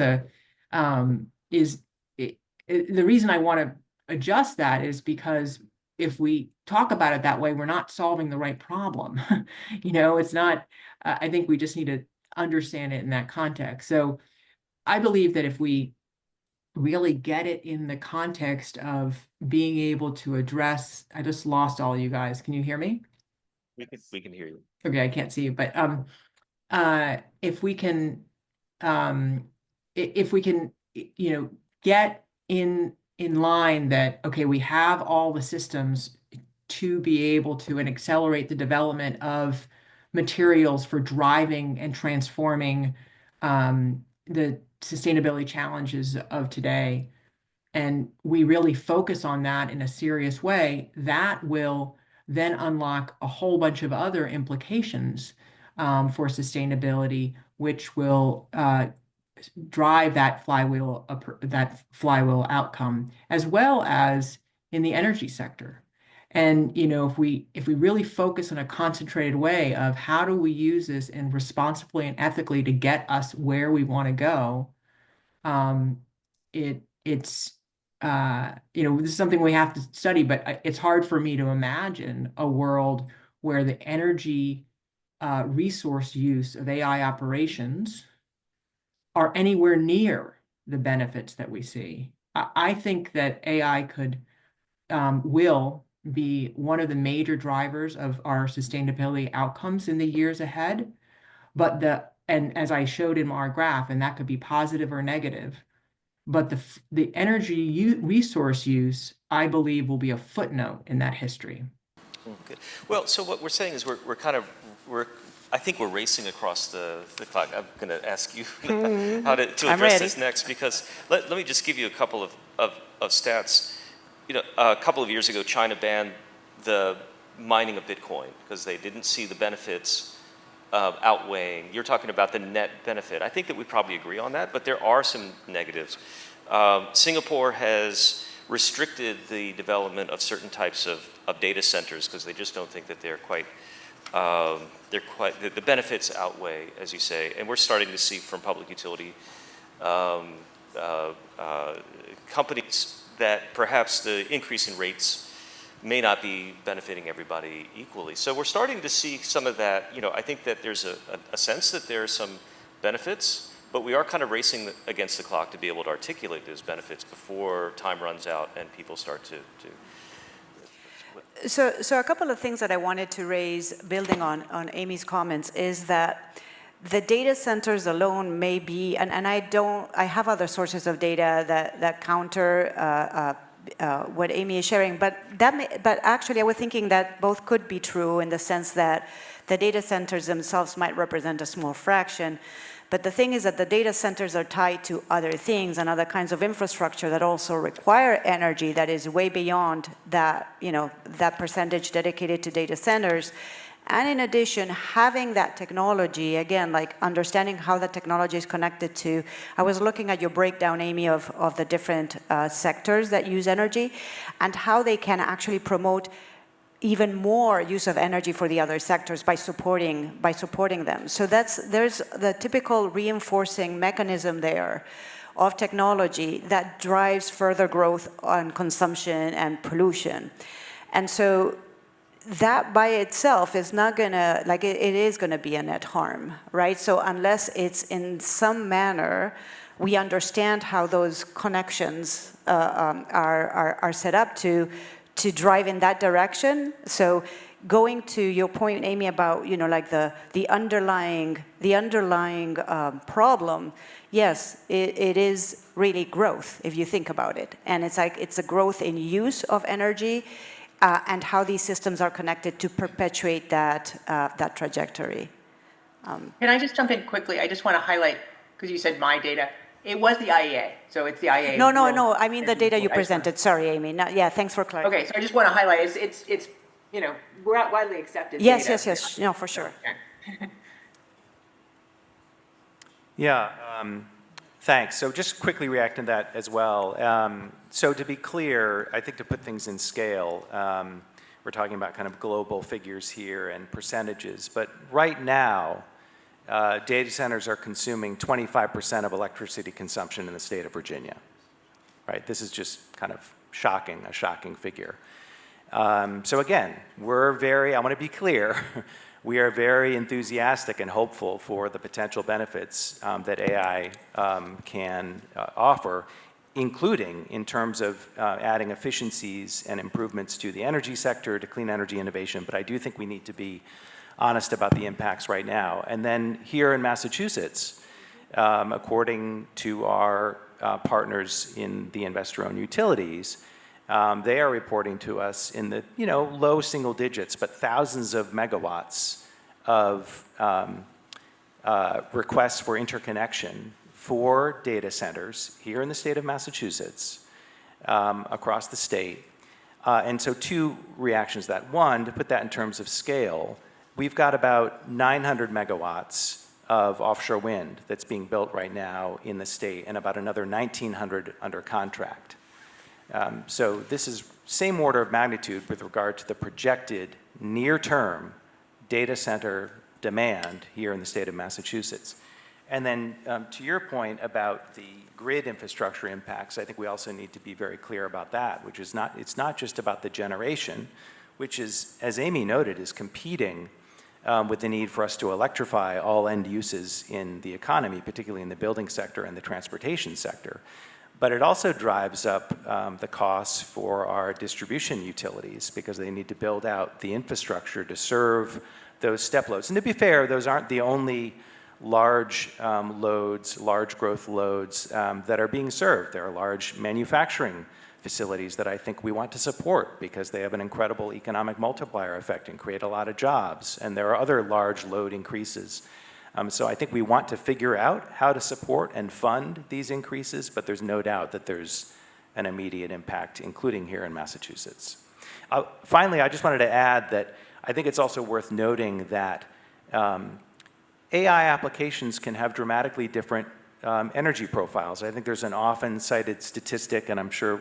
the reason I want to adjust that is because if we talk about it that way, we're not solving the right problem. It's not, I think we just need to understand it in that context. So I believe that if we really get it in the context of being able to address, I just lost all you guys. Can you hear me? We can hear you. Okay, I can't see you, but if we can get in line that, okay, we have all the systems to be able to and accelerate the development of materials for driving and transforming the sustainability challenges of today, and we really focus on that in a serious way, that will then unlock a whole bunch of other implications for sustainability, which will drive that flywheel outcome, as well as in the energy sector. And if we really focus in a concentrated way of how do we use this and responsibly and ethically to get us where we want to go, this is something we have to study. But it's hard for me to imagine a world where the energy resource use of AI operations are anywhere near the benefits that we see. I think that AI will be one of the major drivers of our sustainability outcomes in the years ahead. And as I showed in our graph, and that could be positive or negative, but the energy resource use, I believe, will be a footnote in that history. Okay. Well, so what we're saying is I think we're racing across the clock. I'm going to ask you how to address this next, because let me just give you a couple of stats. A couple of years ago, China banned the mining of Bitcoin because they didn't see the benefits outweighing. You're talking about the net benefit. I think that we probably agree on that, but there are some negatives. Singapore has restricted the development of certain types of data centers because they just don't think that the benefits outweigh, as you say. And we're starting to see from public utility companies that perhaps the increase in rates may not be benefiting everybody equally. So we're starting to see some of that. I think that there's a sense that there are some benefits, but we are kind of racing against the clock to be able to articulate those benefits before time runs out and people start to So a couple of things that I wanted to raise, building on Amy's comments, is that the data centers alone may be, and I have other sources of data that counter what Amy is sharing, but actually I was thinking that both could be true in the sense that the data centers themselves might represent a small fraction, But the thing is that the data centers are tied to other things and other kinds of infrastructure that also require energy that is way beyond that, that percentage dedicated to data centers. And in addition, having that technology, again, like understanding how that technology is connected to, I was looking at your breakdown, Amy, of the different sectors that use energy and how they can actually promote even more use of energy for the other sectors by supporting them. So there's the typical reinforcing mechanism there of technology that drives further growth on consumption and pollution. And so that by itself is not gonna, like it is gonna be a net harm, right? So unless it's in some manner, we understand how those connections are set up to drive in that direction. So going to your point, Amy, about like the underlying problem, yes, it is really growth if you think about it, and it's a growth in use of energy. And how these systems are connected to perpetuate that trajectory. Can I just jump in quickly? I just want to highlight, because you said my data, it was the IEA, so it's the IEA. No, I mean the data you presented. Sorry, Amy. Yeah, thanks for clarifying. Okay, so I just want to highlight, it's widely accepted Yes, data. yes, no, for sure. Okay. Yeah, thanks. So just quickly react to that as well. So to be clear, I think to put things in scale, we're talking about kind of global figures here and percentages, but right now, data centers are consuming 25% of electricity consumption in the state of Virginia, right? This is just kind of a shocking figure. So again, I want to be clear, we are very enthusiastic and hopeful for the potential benefits that AI can offer, including in terms of adding efficiencies and improvements to the energy sector, to clean energy innovation, but I do think we need to be honest about the impacts right now. And then here in Massachusetts, according to our partners in the investor-owned utilities, they are reporting to us in the low single digits, but thousands of megawatts of requests for interconnection for data centers here in the state of Massachusetts, across the state. And so two reactions to that. One, to put that in terms of scale, we've got about 900 megawatts of offshore wind that's being built right now in the state and about another 1,900 under contract. So this is same order of magnitude with regard to the projected near-term data center demand here in the state of Massachusetts. And then to your point about the grid infrastructure impacts, I think we also need to be very clear about that, which is it's not just about the generation, which is, as Amy noted, is competing with the need for us to electrify all end uses in the economy, particularly in the building sector and the transportation sector. But it also drives up the costs for our distribution utilities because they need to build out the infrastructure to serve those step loads. And to be fair, those aren't the only large loads, large growth loads that are being served. There are large manufacturing facilities that I think we want to support because they have an incredible economic multiplier effect and create a lot of jobs. And there are other large load increases. So I think we want to figure out how to support and fund these increases, but there's no doubt that there's an immediate impact, including here in Massachusetts. Finally, I just wanted to add that I think it's also worth noting that AI applications can have dramatically different energy profiles. I think there's an often cited statistic, and I'm sure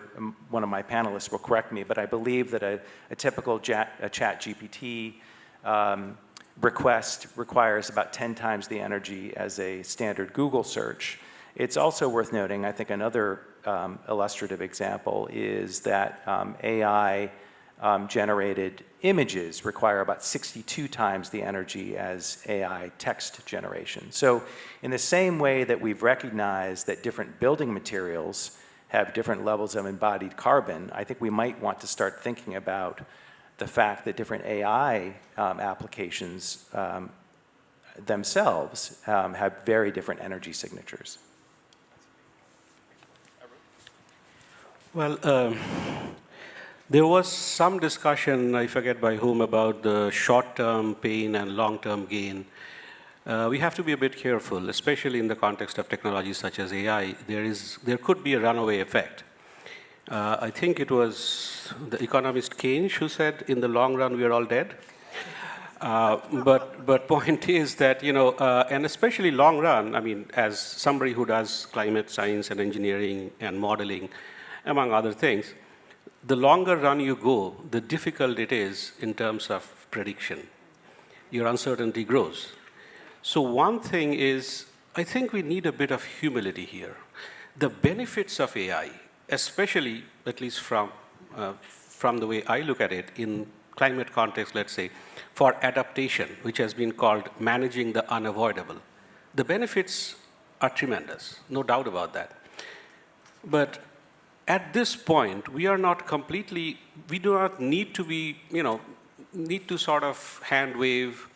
one of my panelists will correct me, but I believe that a typical chat GPT request requires about 10 times the energy as a standard Google search. It's also worth noting, I think another illustrative example is that AI generated images require about 62 times the energy as AI text generation. So in the same way that we've recognized that different building materials have different levels of embodied carbon, I think we might want to start thinking about the fact that different AI applications themselves have very different energy signatures. Well, there was some discussion, I forget by whom, about the short-term pain and long-term gain. we have to be a bit careful, especially in the context of technologies such as AI. There could be a runaway effect. I think it was the economist Keynes who said, in the long run, we are all dead. But point is that, and especially long run, I mean, as somebody who does climate science and engineering and modeling, among other things, the longer run you go, the difficult it is in terms of prediction. Your uncertainty grows. So one thing is, I think we need a bit of humility here. The benefits of AI, especially, at least from the way I look at it, in climate context, let's say, for adaptation, which has been called managing the unavoidable. The benefits are tremendous, no doubt about that. But at this point, we do not need to be, need to sort of hand wave.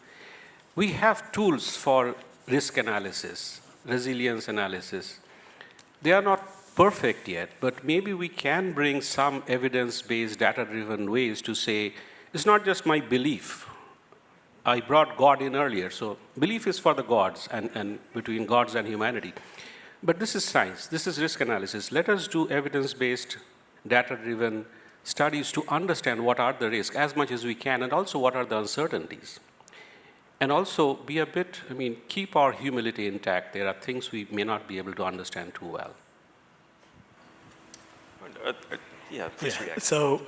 We have tools for risk analysis, resilience analysis. They are not perfect yet, but maybe we can bring some evidence-based, data-driven ways to say, it's not just my belief. I brought God in earlier, so belief is for the gods and between gods and humanity. But this is science, this is risk analysis. Let us do evidence-based, data-driven studies to understand what are the risks as much as we can, and also what are the uncertainties. And also be a bit, keep our humility intact. There are things we may not be able to understand too well. Yeah, please react. So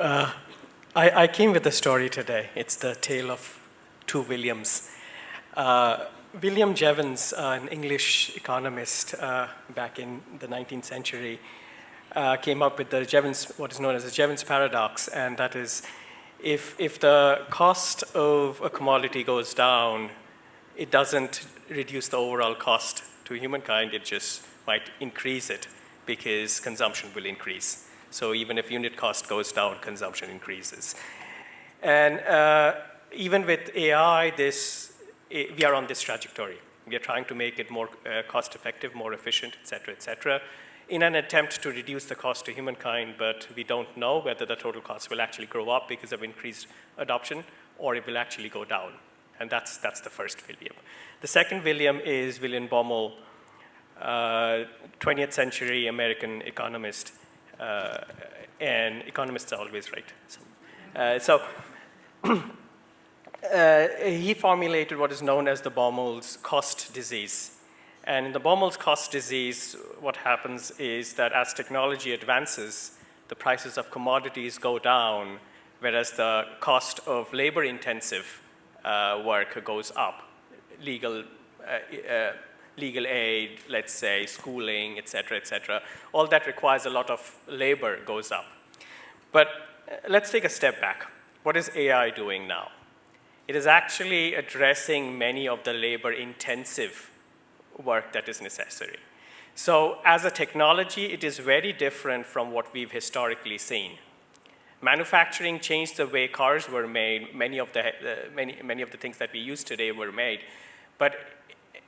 I came with a story today. It's the tale of two Williams. William Jevons, an English economist back in the 19th century, came up with what is known as the Jevons paradox, and that is, if the cost of a commodity goes down, it doesn't reduce the overall cost to humankind, it just might increase it because consumption will increase. So even if unit cost goes down, consumption increases. And even with AI, we are on this trajectory. We are trying to make it more cost-effective, more efficient, et cetera, in an attempt to reduce the cost to humankind, but we don't know whether the total cost will actually grow up because of increased adoption, or it will actually go down. And that's the first William. The second William is William Baumol, 20th century American economist, and economists are always right. So he formulated what is known as the Baumol's cost disease. And in the Baumol's cost disease, what happens is that as technology advances, the prices of commodities go down, whereas the cost of labor-intensive work goes up. Legal aid, let's say, schooling, et cetera, all that requires a lot of labor goes up. But let's take a step back. What is AI doing now? It is actually addressing many of the labor-intensive work that is necessary. So as a technology, it is very different from what we've historically seen. Manufacturing changed the way cars were made. Many of the things that we use today were made. But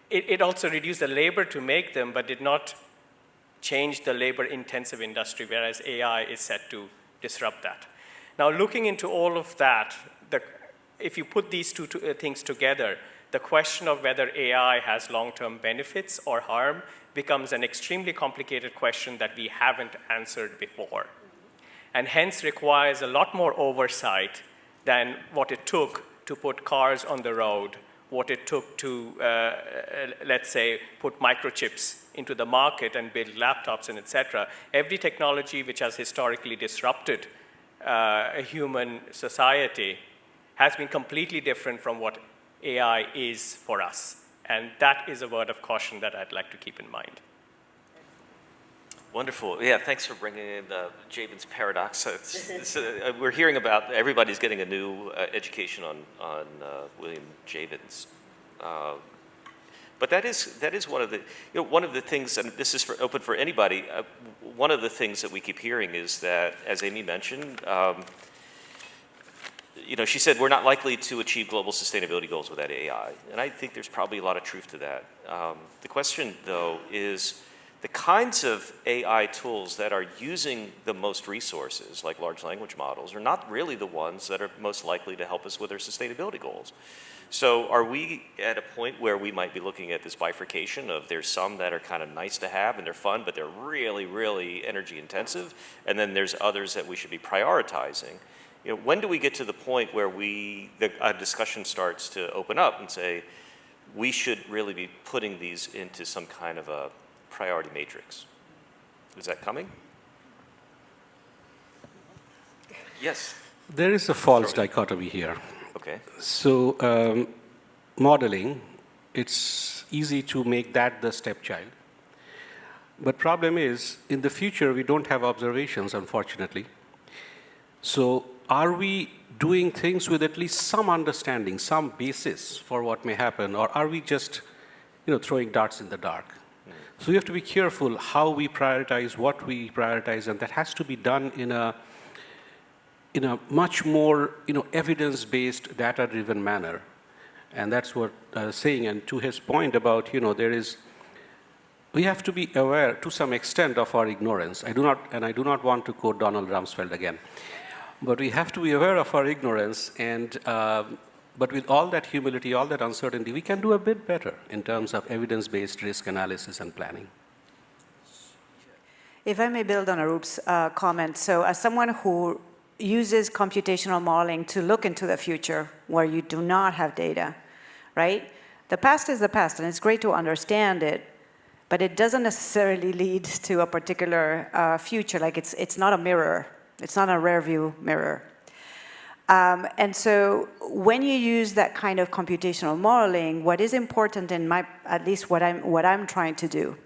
it also reduced the labor to make them, but did not change the labor-intensive industry, whereas AI is set to disrupt that. Now, looking into all of that, if you put these two things together, the question of whether AI has long-term benefits or harm becomes an extremely complicated question that we haven't answered before, and hence requires a lot more oversight than what it took to put cars on the road, what it took to, let's say, put microchips into the market and build laptops and et cetera. Every technology which has historically disrupted a human society has been completely different from what AI is for us. And that is a word of caution that I'd like to keep in mind. Wonderful. Yeah, thanks for bringing in the Jevons paradox. We're hearing about everybody's getting a new education on William Jevons. But that is one of the things, and this is open for anybody. One of the things that we keep hearing is that, as Amy mentioned, she said we're not likely to achieve global sustainability goals without AI, and I think there's probably a lot of truth to that. The question, though, is the kinds of AI tools that are using the most resources, like large language models, are not really the ones that are most likely to help us with our sustainability goals. So are we at a point where we might be looking at this bifurcation of there's some that are kind of nice to have and they're fun, but they're really, really energy intensive, and then there's others that we should be prioritizing? You know, when do we get to the point where a discussion starts to open up and say, we should really be putting these into some kind of a priority matrix? Is that coming? Yes. There is a false dichotomy here. Okay. So modeling, it's easy to make that the stepchild. But problem is, in the future, we don't have observations, unfortunately. So are we doing things with at least some understanding, some basis for what may happen, or are we just, throwing darts in the dark? So we have to be careful how we prioritize, what we prioritize, and that has to be done in a much more, evidence-based, data-driven manner. And that's what I was saying. And to his point about, we have to be aware to some extent of our ignorance. I do not want to quote Donald Rumsfeld again. But we have to be aware of our ignorance, and but with all that humility, all that uncertainty, we can do a bit better in terms of evidence-based risk analysis and planning. If I may build on Arup's comment, so as someone who uses computational modeling to look into the future where you do not have data, right? The past is the past, and it's great to understand it, but it doesn't necessarily lead to a particular future. Like it's not a mirror. It's not a rear view mirror. And so when you use that kind of computational modeling, what is important at least what I'm trying to do,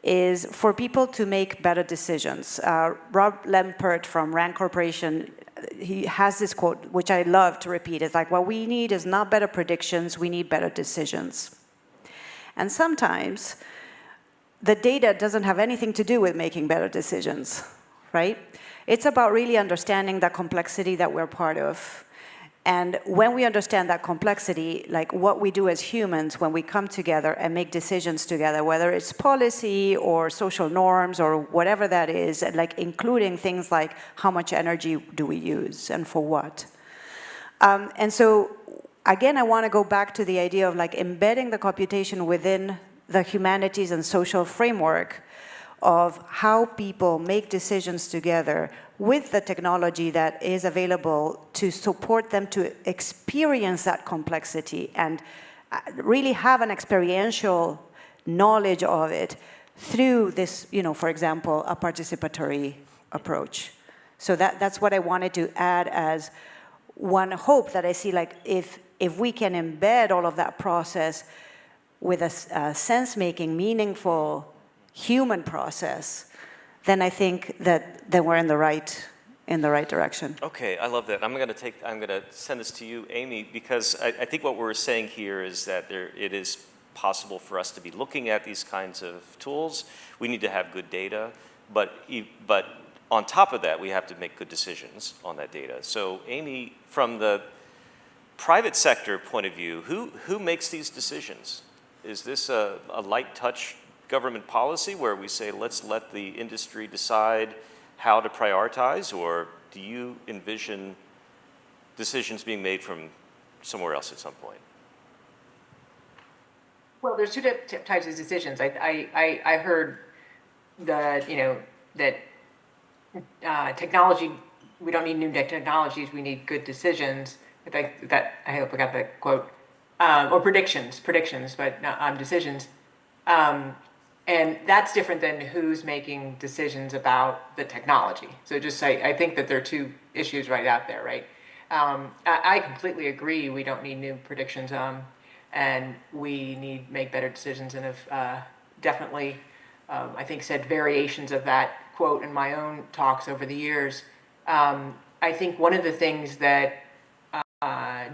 is for people to make better decisions. Rob Lempert from Rand Corporation, he has this quote, which I love to repeat. It's like, what we need is not better predictions, we need better decisions. And sometimes the data doesn't have anything to do with making better decisions, right? It's about really understanding the complexity that we're part of. And when we understand that complexity, like what we do as humans when we come together and make decisions together, whether it's policy or social norms or whatever that is, like including things like how much energy do we use and for what. And so, again, I want to go back to the idea of like embedding the computation within the humanities and social framework of how people make decisions together with the technology that is available to support them to experience that complexity and really have an experiential knowledge of it through this, for example, a participatory approach. So that's what I wanted to add as one hope that I see, like if we can embed all of that process with a sense-making, meaningful human process, then I think that we're in the right direction. Okay, I love that. I'm going to send this to you, Amy, because I think what we're saying here is that it is possible for us to be looking at these kinds of tools. We need to have good data, but on top of that, we have to make good decisions on that data. So, Amy, from the private sector point of view, who makes these decisions? Is this a light touch government policy where we say, let's let the industry decide how to prioritize, or do you envision decisions being made from somewhere else at some point? Well, there's two types of decisions. I heard that technology, we don't need new technologies, we need good decisions. I hope I got that quote. Or predictions, but not decisions. And that's different than who's making decisions about the technology. So I think that there are two issues right out there, right? I completely agree we don't need new predictions, and we need to make better decisions, and have definitely, I think, said variations of that quote in my own talks over the years. I think one of the things that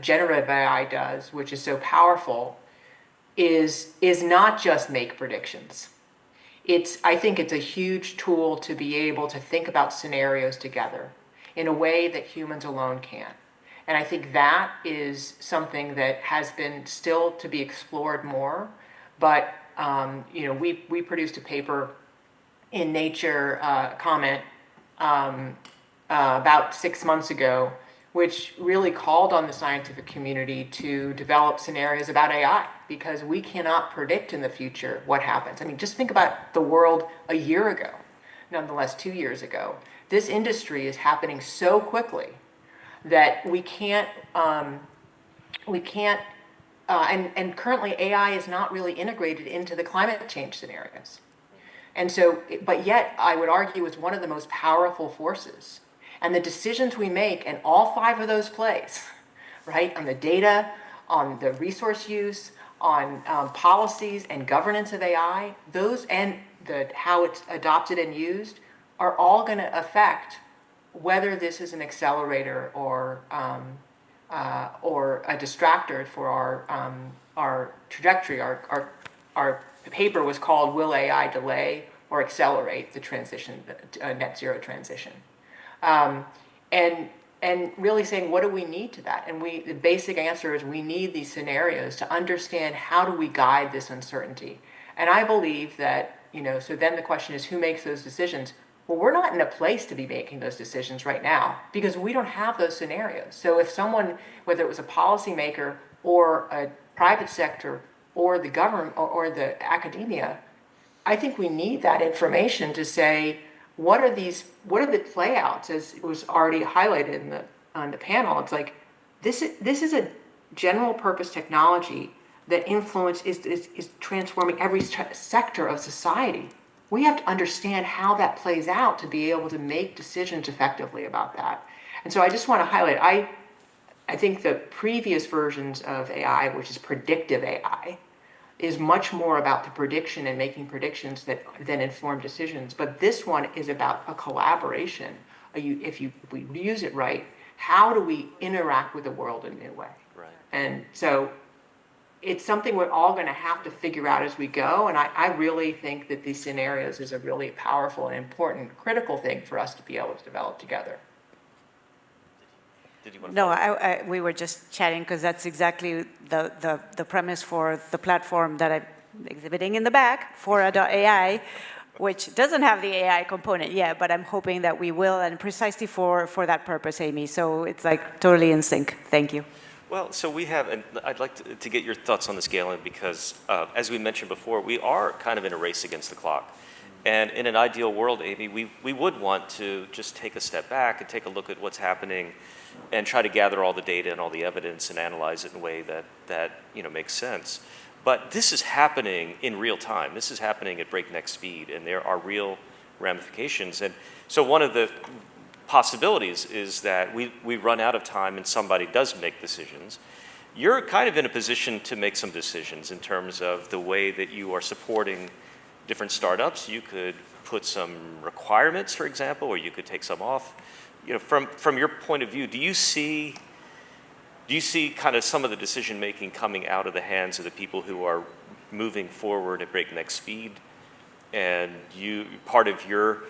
generative AI does, which is so powerful, is not just make predictions. I think it's a huge tool to be able to think about scenarios together in a way that humans alone can't. And I think that is something that has been still to be explored more. But we produced a paper in Nature comment about 6 months ago, which really called on the scientific community to develop scenarios about AI, because we cannot predict in the future what happens. I mean, just think about the world a year ago, nonetheless 2 years ago. This industry is happening so quickly that we can't, and currently AI is not really integrated into the climate change scenarios. And so, but yet I would argue it's one of the most powerful forces. And the decisions we make in all 5 of those plays, right, on the data, on the resource use, on policies and governance of AI, those and how it's adopted and used are all going to affect whether this is an accelerator or a distractor for our trajectory. Our paper was called "Will AI Delay or Accelerate the Transition, Net Zero Transition?" And really saying, what do we need to that? And the basic answer is we need these scenarios to understand how do we guide this uncertainty. And I believe that, so then the question is, who makes those decisions? Well, we're not in a place to be making those decisions right now because we don't have those scenarios. So if someone, whether it was a policymaker or a private sector or the government or the academia, I think we need that information to say, what are the playouts, as it was already highlighted on the panel? It's like, this is a general purpose technology that is transforming every sector of society. We have to understand how that plays out to be able to make decisions effectively about that. And so I just want to highlight, I think the previous versions of AI, which is predictive AI, is much more about the prediction and making predictions that then inform decisions. But this one is about a collaboration. If we use it right, how do we interact with the world in a new way? Right. And so it's something we're all going to have to figure out as we go. And I really think that these scenarios is a really powerful and important, critical thing for us to be able to develop together. Did you want to No, we were just chatting because that's exactly the premise for the platform that I'm exhibiting in the back, Fora.ai, which doesn't have the AI component yet, but I'm hoping that we will, and precisely for that purpose, Amy. So it's like totally in sync. Thank you. Well, so we have, and I'd like to get your thoughts on the scaling because, as we mentioned before, we are kind of in a race against the clock. And in an ideal world, Amy, we would want to just take a step back and take a look at what's happening and try to gather all the data and all the evidence and analyze it in a way that makes sense. But this is happening in real time. This is happening at breakneck speed, and there are real ramifications. And so one of the possibilities is that we run out of time and somebody does make decisions. You're kind of in a position to make some decisions in terms of the way that you are supporting different startups. You could put some requirements, for example, or you could take some off. From your point of view, do you see kind of some of the decision making coming out of the hands of the people who are moving forward at breakneck speed, and part of your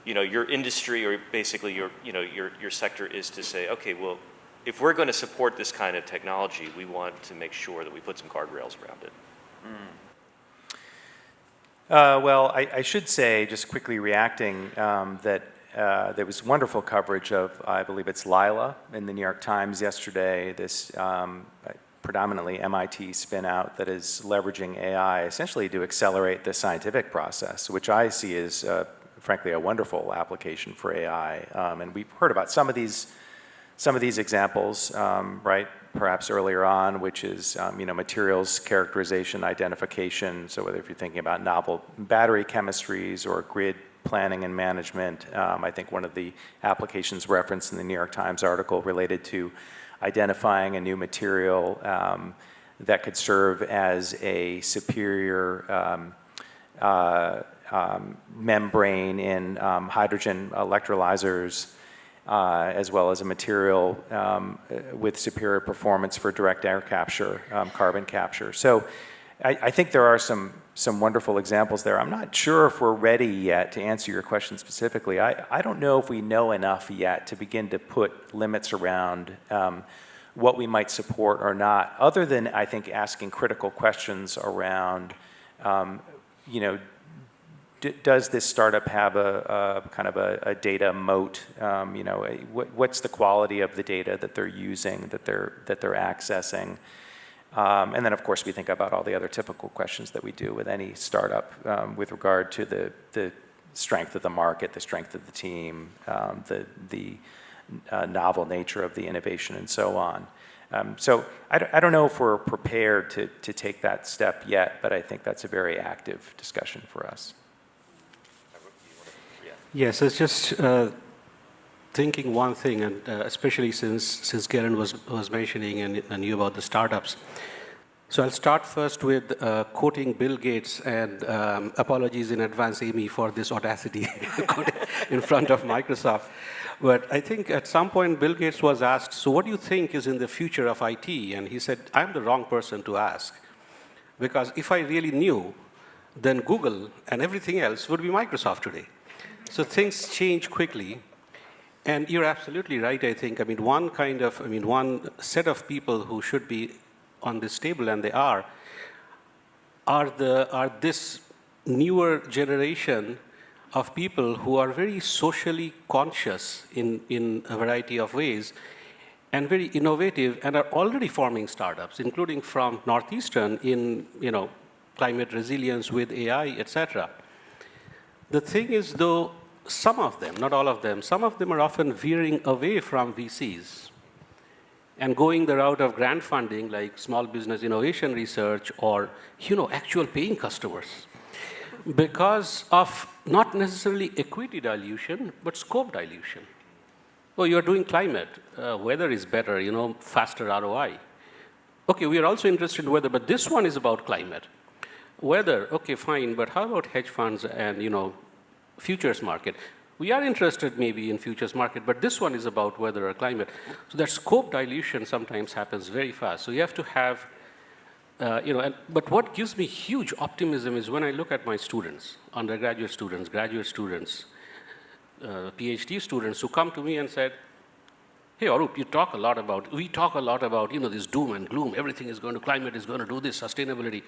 industry or basically your sector is to say, okay, well, if we're going to support this kind of technology, we want to make sure that we put some guardrails around it. Well, I should say, just quickly reacting, that there was wonderful coverage of, I believe it's Lila in the New York Times yesterday, this predominantly MIT spin-out that is leveraging AI essentially to accelerate the scientific process, which I see as, frankly, a wonderful application for AI. And we've heard about some of these examples, right? Perhaps earlier on, which is materials characterization, identification. So whether if you're thinking about novel battery chemistries or grid planning and management, I think one of the applications referenced in the New York Times article related to identifying a new material that could serve as a superior membrane in hydrogen electrolyzers, as well as a material with superior performance for direct air capture, carbon capture. So I think there are some wonderful examples there. I'm not sure if we're ready yet to answer your question specifically. I don't know if we know enough yet to begin to put limits around what we might support or not, other than, I think, asking critical questions around, does this startup have a kind of a data moat? You know, what's the quality of the data that they're using, that they're accessing? And then, of course, we think about all the other typical questions that we do with any startup with regard to the strength of the market, the strength of the team, the novel nature of the innovation, and so on. So I don't know if we're prepared to take that step yet, but I think that's a very active discussion for us. Yes, it's just thinking one thing, and especially since Garen was mentioning and knew about the startups. So I'll start first with quoting Bill Gates, and apologies in advance, Amy, for this audacity in front of Microsoft. But I think at some point Bill Gates was asked, so what do you think is in the future of IT? And he said, I'm the wrong person to ask. Because if I really knew, then Google and everything else would be Microsoft today. So things change quickly. And you're absolutely right, I think. I mean, one set of people who should be on this table, and they are this newer generation of people who are very socially conscious in a variety of ways and very innovative and are already forming startups, including from Northeastern in, climate resilience with AI, etc. The thing is, though, some of them, not all of them, some of them are often veering away from VCs and going the route of grant funding like small business innovation research or, actual paying customers because of not necessarily equity dilution, but scope dilution. Oh, you're doing climate. Weather is better, faster ROI. Okay, we are also interested in weather, but this one is about climate. Weather, okay, fine, but how about hedge funds and, futures market? We are interested maybe in futures market, but this one is about weather or climate. So that scope dilution sometimes happens very fast. So you have to have, but what gives me huge optimism is when I look at my students, undergraduate students, graduate students, PhD students who come to me and said, hey, Arup, we talk a lot about, this doom and gloom, everything is going to, climate is going to do this, sustainability.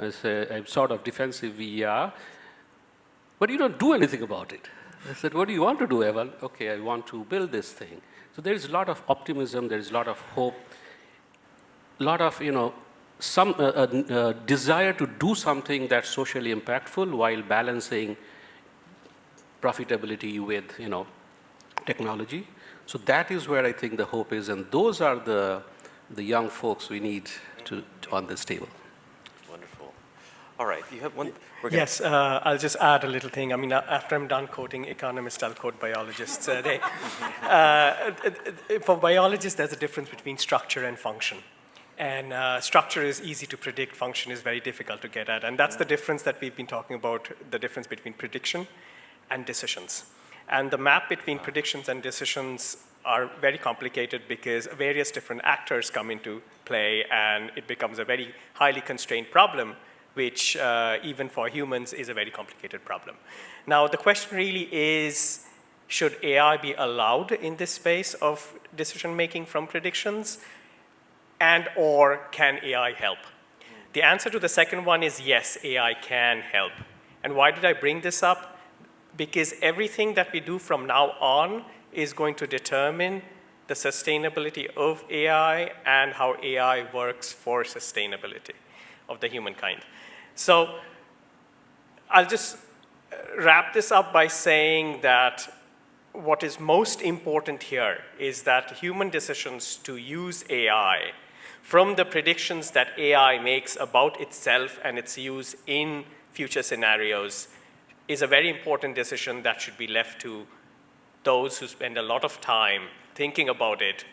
I say, I'm sort of defensive, yeah, but you don't do anything about it. I said, what do you want to do, Evan? Okay, I want to build this thing. So there is a lot of optimism, there is a lot of hope, a lot of, some desire to do something that's socially impactful while balancing profitability with, technology. So that is where I think the hope is, and those are the young folks we need on this table. Wonderful. All right, you have one. Yes, I'll just add a little thing. I mean, after I'm done quoting economists, I'll quote biologists. For biologists, there's a difference between structure and function. And structure is easy to predict, function is very difficult to get at. And that's the difference that we've been talking about, the difference between prediction and decisions. And the map between predictions and decisions are very complicated because various different actors come into play, and it becomes a very highly constrained problem, which even for humans is a very complicated problem. Now, the question really is, should AI be allowed in this space of decision-making from predictions, and or can AI help? The answer to the second one is yes, AI can help. And why did I bring this up? Because everything that we do from now on is going to determine the sustainability of AI and how AI works for sustainability of the humankind. So I'll just wrap this up by saying that what is most important here is that human decisions to use AI, from the predictions that AI makes about itself and its use in future scenarios, is a very important decision that should be left to those who spend a lot of time thinking about it,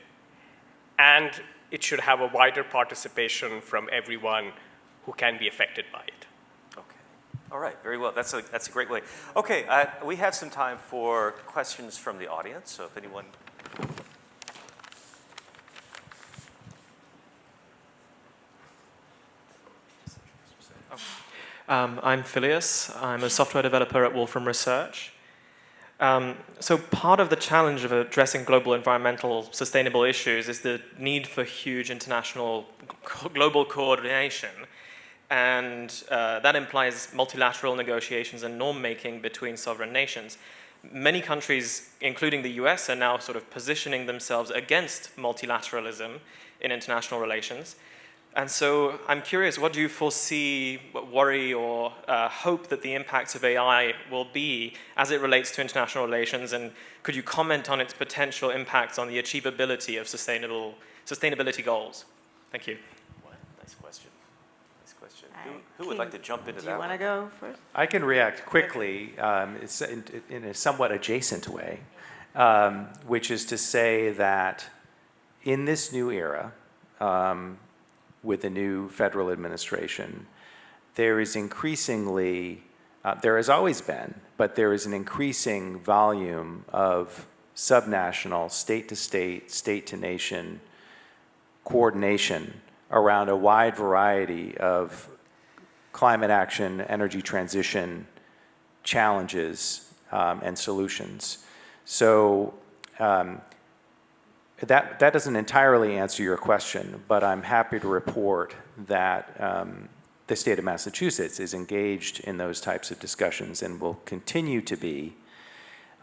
and it should have a wider participation from everyone who can be affected by it. Okay. All right, very well. That's a great way. Okay, we have some time for questions from the audience, so if anyone... I'm Phileas. I'm a software developer at Wolfram Research. So part of the challenge of addressing global environmental sustainable issues is the need for huge international global coordination. and that implies multilateral negotiations and norm-making between sovereign nations. Many countries, including the US, are now sort of positioning themselves against multilateralism in international relations. And so I'm curious, what do you foresee, worry, or hope that the impacts of AI will be as it relates to international relations? And could you comment on its potential impacts on the achievability of sustainability goals? Thank you. Nice question. Nice question. Who would like to jump into that? Do you want to go first? I can react quickly it's in a somewhat adjacent way, which is to say that in this new era, with the new federal administration, there is increasingly, there has always been, but there is an increasing volume of subnational, state-to-state, state-to-nation coordination around a wide variety of climate action, energy transition challenges and solutions. So that doesn't entirely answer your question, but I'm happy to report that the state of Massachusetts is engaged in those types of discussions and will continue to be.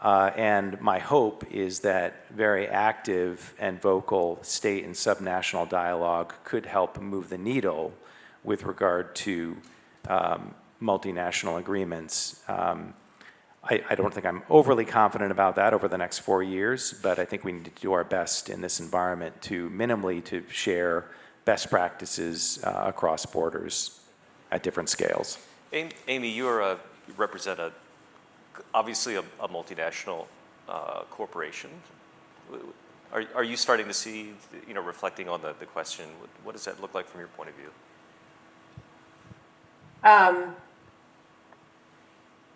And my hope is that very active and vocal state and subnational dialogue could help move the needle with regard to multinational agreements. I don't think I'm overly confident about that over the next 4 years, but I think we need to do our best in this environment to minimally to share best practices across borders at different scales. Amy, you represent obviously a multinational corporation. Are you starting to see, reflecting on the question, what does that look like from your point of view?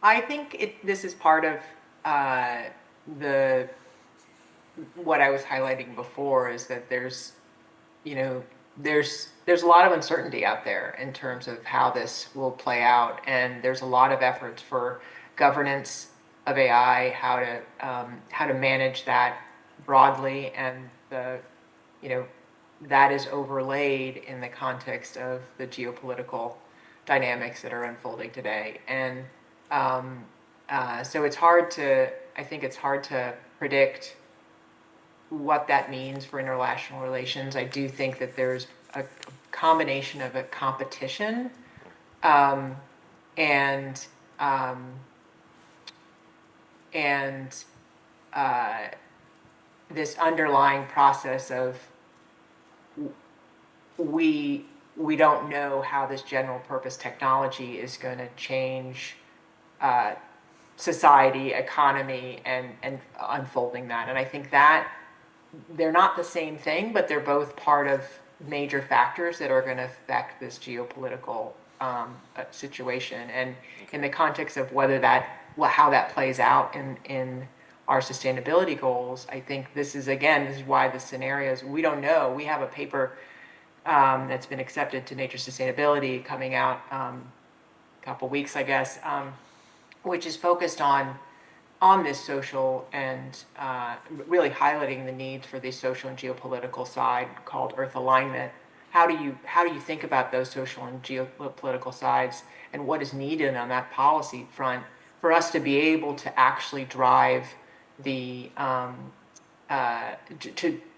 I think this is part of what I was highlighting before is that there's a lot of uncertainty out there in terms of how this will play out, and there's a lot of efforts for governance of AI, how to manage that broadly, and that is overlaid in the context of the geopolitical dynamics that are unfolding today. And so I think it's hard to predict what that means for international relations. I do think that there's a combination of a competition and this underlying process of we don't know how this general purpose technology is going to change society, economy, and unfolding that. And I think that they're not the same thing, but they're both part of major factors that are going to affect this geopolitical situation. And in the context of how that plays out in our sustainability goals, I think this is why the scenarios, we don't know. We have a paper that's been accepted to Nature Sustainability coming out a couple weeks, I guess, which is focused on this social and really highlighting the needs for the social and geopolitical side, called Earth alignment. How do you think about those social and geopolitical sides, and what is needed on that policy front for us to be able to actually drive the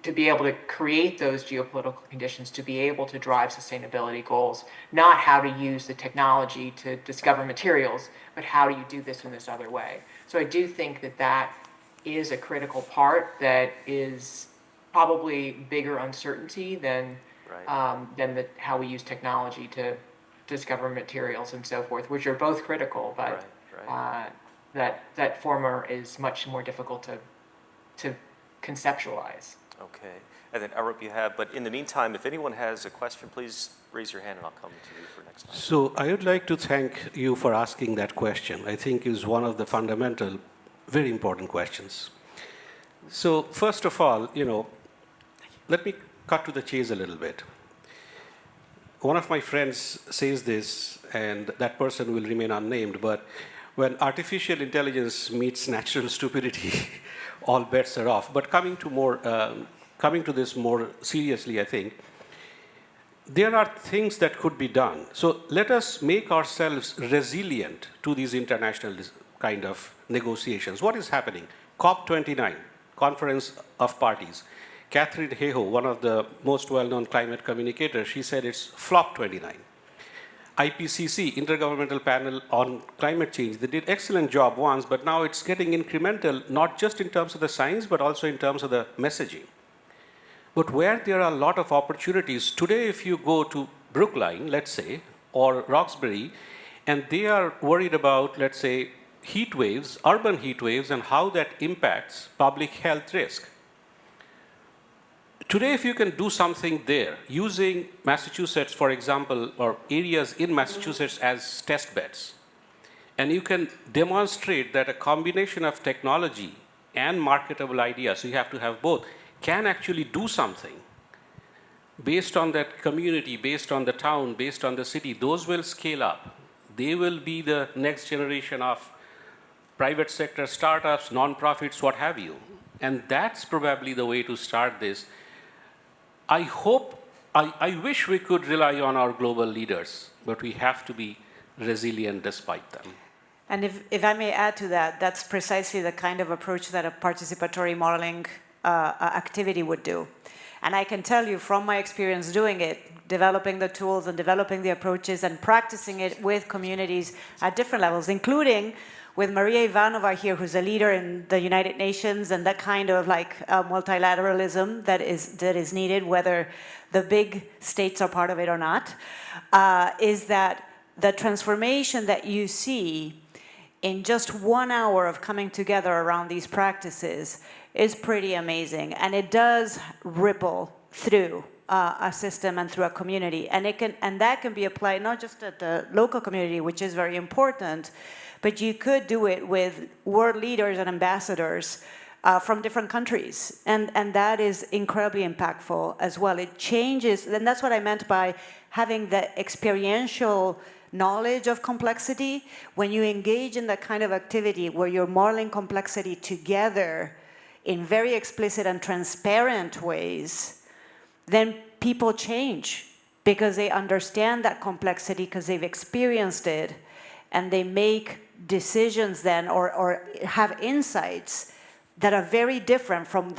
to be able to create those geopolitical conditions, to be able to drive sustainability goals, not how to use the technology to discover materials, but how do you do this in this other way. So I do think that is a critical part that is probably bigger uncertainty than how we use technology to discover materials and so forth, which are both critical, but that former is much more difficult to conceptualize. Okay. And then Arup, you have, but in the meantime, if anyone has a question, please raise your hand and I'll come to you for next time. So I would like to thank you for asking that question. I think is one of the fundamental, very important questions. So first of all, let me cut to the chase a little bit. One of my friends says this, and that person will remain unnamed, but when artificial intelligence meets natural stupidity, all bets are off. But coming to this more seriously, I think there are things that could be done. So let us make ourselves resilient to these international kind of negotiations. What is happening? COP29, Conference of Parties. Catherine Hayhoe, one of the most well-known climate communicators, she said it's flop 29. IPCC, Intergovernmental Panel on Climate Change, they did excellent job once, but now it's getting incremental, not just in terms of the science, but also in terms of the messaging. But where there are a lot of opportunities, today if you go to Brookline, let's say, or Roxbury, and they are worried about, let's say, heat waves, urban heat waves, and how that impacts public health risk. Today, if you can do something there, using Massachusetts, for example, or areas in Massachusetts as test beds, and you can demonstrate that a combination of technology and marketable ideas, so you have to have both, can actually do something based on that community, based on the town, based on the city, those will scale up. They will be the next generation of private sector startups, nonprofits, what have you. And that's probably the way to start this. I wish we could rely on our global leaders, but we have to be resilient despite them. And if I may add to that, that's precisely the kind of approach that a participatory modeling activity would do. And I can tell you from my experience doing it, developing the tools and developing the approaches and practicing it with communities at different levels, including with Maria Ivanova here, who's a leader in the United Nations, and that kind of like multilateralism that is needed, whether the big states are part of it or not, is that the transformation that you see in just 1 hour of coming together around these practices is pretty amazing, and it does ripple through a system and through a community, and that can be applied not just at the local community, which is very important, but you could do it with world leaders and ambassadors from different countries, and that is incredibly impactful as well. It changes, and that's what I meant by having the experiential knowledge of complexity. When you engage in that kind of activity where you're modeling complexity together in very explicit and transparent ways, then people change because they understand that complexity because they've experienced it, and they make decisions then or have insights that are very different from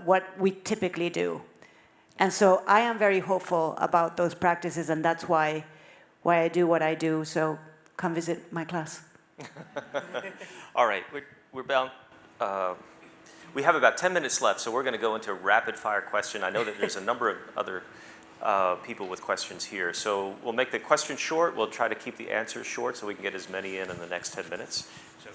what we typically do. And so I am very hopeful about those practices, and that's why I do what I do. So come visit my class. All right, we're bound. We have about 10 minutes left, so we're going to go into a rapid-fire question. I know that there's a number of other people with questions here. So we'll make the question short. We'll try to keep the answers short so we can get as many in the next 10 minutes. So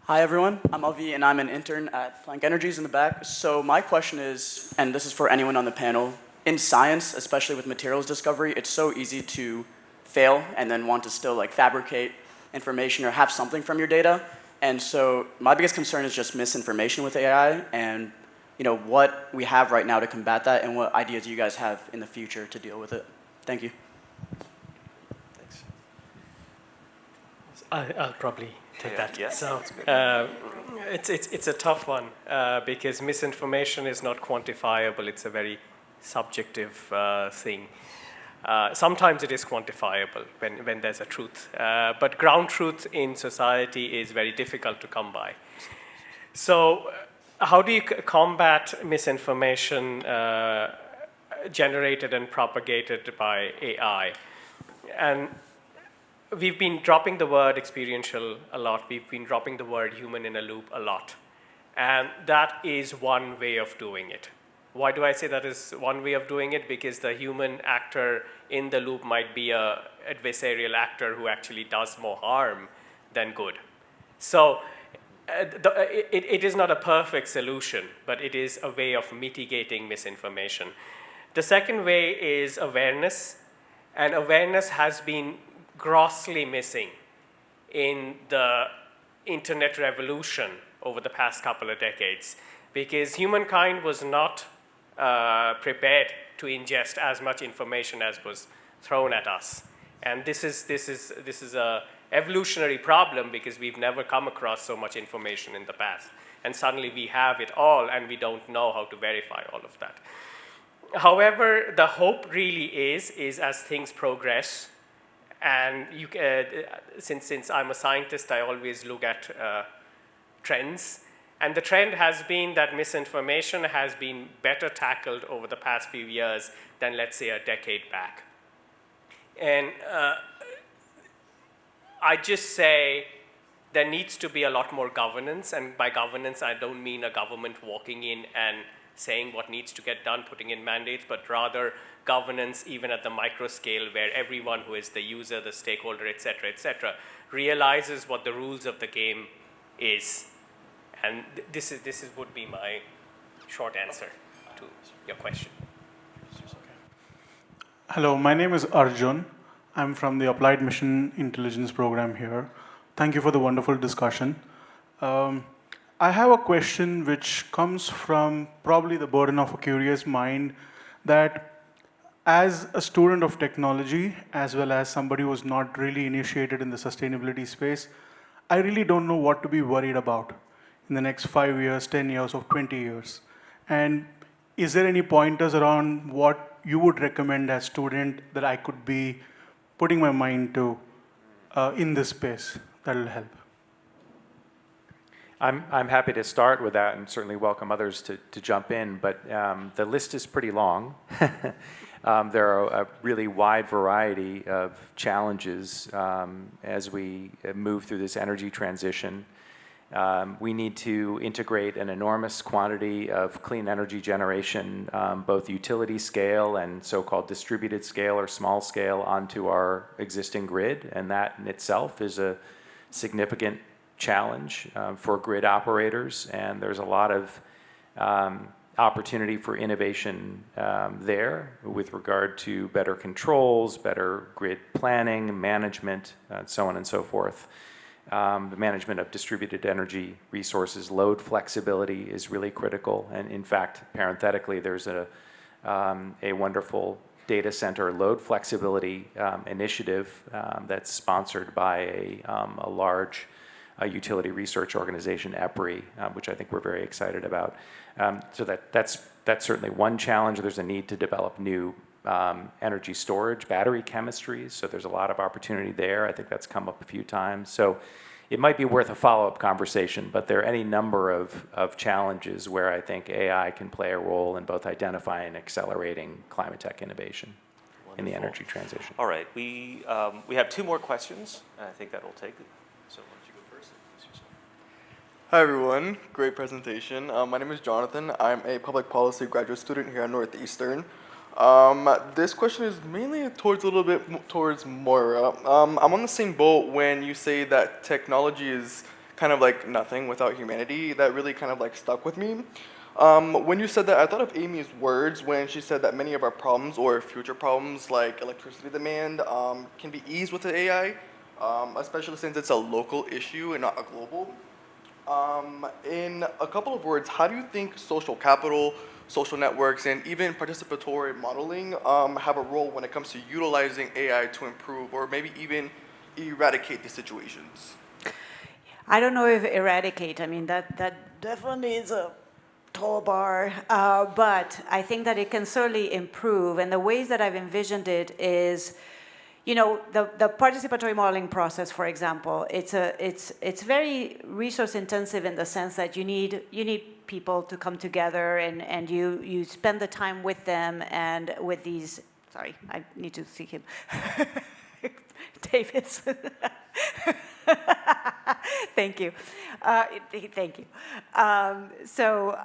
Hi, everyone. I'm Avi, and I'm an intern at Planck Energies in the back. So my question is, and this is for anyone on the panel, in science, especially with materials discovery, it's so easy to fail and then want to still like fabricate information or have something from your data. And so my biggest concern is just misinformation with AI, and what we have right now to combat that, and what ideas you guys have in the future to deal with it. Thank you. thanks. I'll probably take that. Yes. So it's a tough one because misinformation is not quantifiable. It's a very subjective thing. Sometimes it is quantifiable when there's a truth, but ground truth in society is very difficult to come by. So how do you combat misinformation generated and propagated by AI? And we've been dropping the word experiential a lot. We've been dropping the word human in a loop a lot. And that is one way of doing it. Why do I say that is one way of doing it? Because the human actor in the loop might be an adversarial actor who actually does more harm than good. So it is not a perfect solution, but it is a way of mitigating misinformation. The second way is awareness, and awareness has been grossly missing in the internet revolution over the past couple of decades, because humankind was not prepared to ingest as much information as was thrown at us. And this is a evolutionary problem because we've never come across so much information in the past. And suddenly we have it all and we don't know how to verify all of that. However, the hope really is as things progress, and since I'm a scientist, I always look at trends. And the trend has been that misinformation has been better tackled over the past few years than, let's say, a decade back. And I just say there needs to be a lot more governance. And by governance, I don't mean a government walking in and saying what needs to get done, putting in mandates, but rather governance even at the micro scale where everyone who is the user, the stakeholder, et cetera, realizes what the rules of the game is. And this would be my short answer to your question. Hello, my name is Arjun. I'm from the Applied Mission Intelligence program here. Thank you for the wonderful discussion. I have a question which comes from probably the burden of a curious mind, that as a student of technology, as well as somebody who's not really initiated in the sustainability space, I really don't know what to be worried about in the next 5 years, 10 years, or 20 years. And is there any pointers around what you would recommend as student that I could be putting my mind to in this space that will help? I'm happy to start with that and certainly welcome others to jump in, but the list is pretty long. There are a really wide variety of challenges as we move through this energy transition. We need to integrate an enormous quantity of clean energy generation, both utility scale and so-called distributed scale or small scale, onto our existing grid, and that in itself is a significant challenge for grid operators, and there's a lot of opportunity for innovation there with regard to better controls, better grid planning, management, so on and so forth. The management of distributed energy resources, load flexibility is really critical. And in fact, parenthetically, there's a wonderful data center load flexibility initiative that's sponsored by a large utility research organization, EPRI, which I think we're very excited about. So that's certainly one challenge. There's a need to develop new energy storage, battery chemistries, so there's a lot of opportunity there. I think that's come up a few times. So it might be worth a follow-up conversation, but there are any number of challenges where I think AI can play a role in both identifying and accelerating climate tech innovation in the energy transition. All right, we have 2 more questions. I think that will take it. So why don't you go first? Hi everyone, great presentation. My name is Jonathan. I'm a public policy graduate student here at Northeastern. This question is mainly towards Moira. I'm on the same boat when you say that technology is kind of like nothing without humanity. That really kind of like stuck with me. When you said that, I thought of Amy's words when she said that many of our problems or future problems like electricity demand can be eased with the AI, especially since it's a local issue and not a global. In a couple of words, how do you think social capital, social networks, and even participatory modeling have a role when it comes to utilizing AI to improve or maybe even eradicate these situations? I don't know if eradicate, I mean, that definitely is a tall bar, but I think that it can certainly improve. And the ways that I've envisioned it is, you know, the participatory modeling process, for example, it's very resource intensive in the sense that you need people to come together and you spend the time with them and with these, sorry, I need to see him. Davis. Thank you. Thank you. So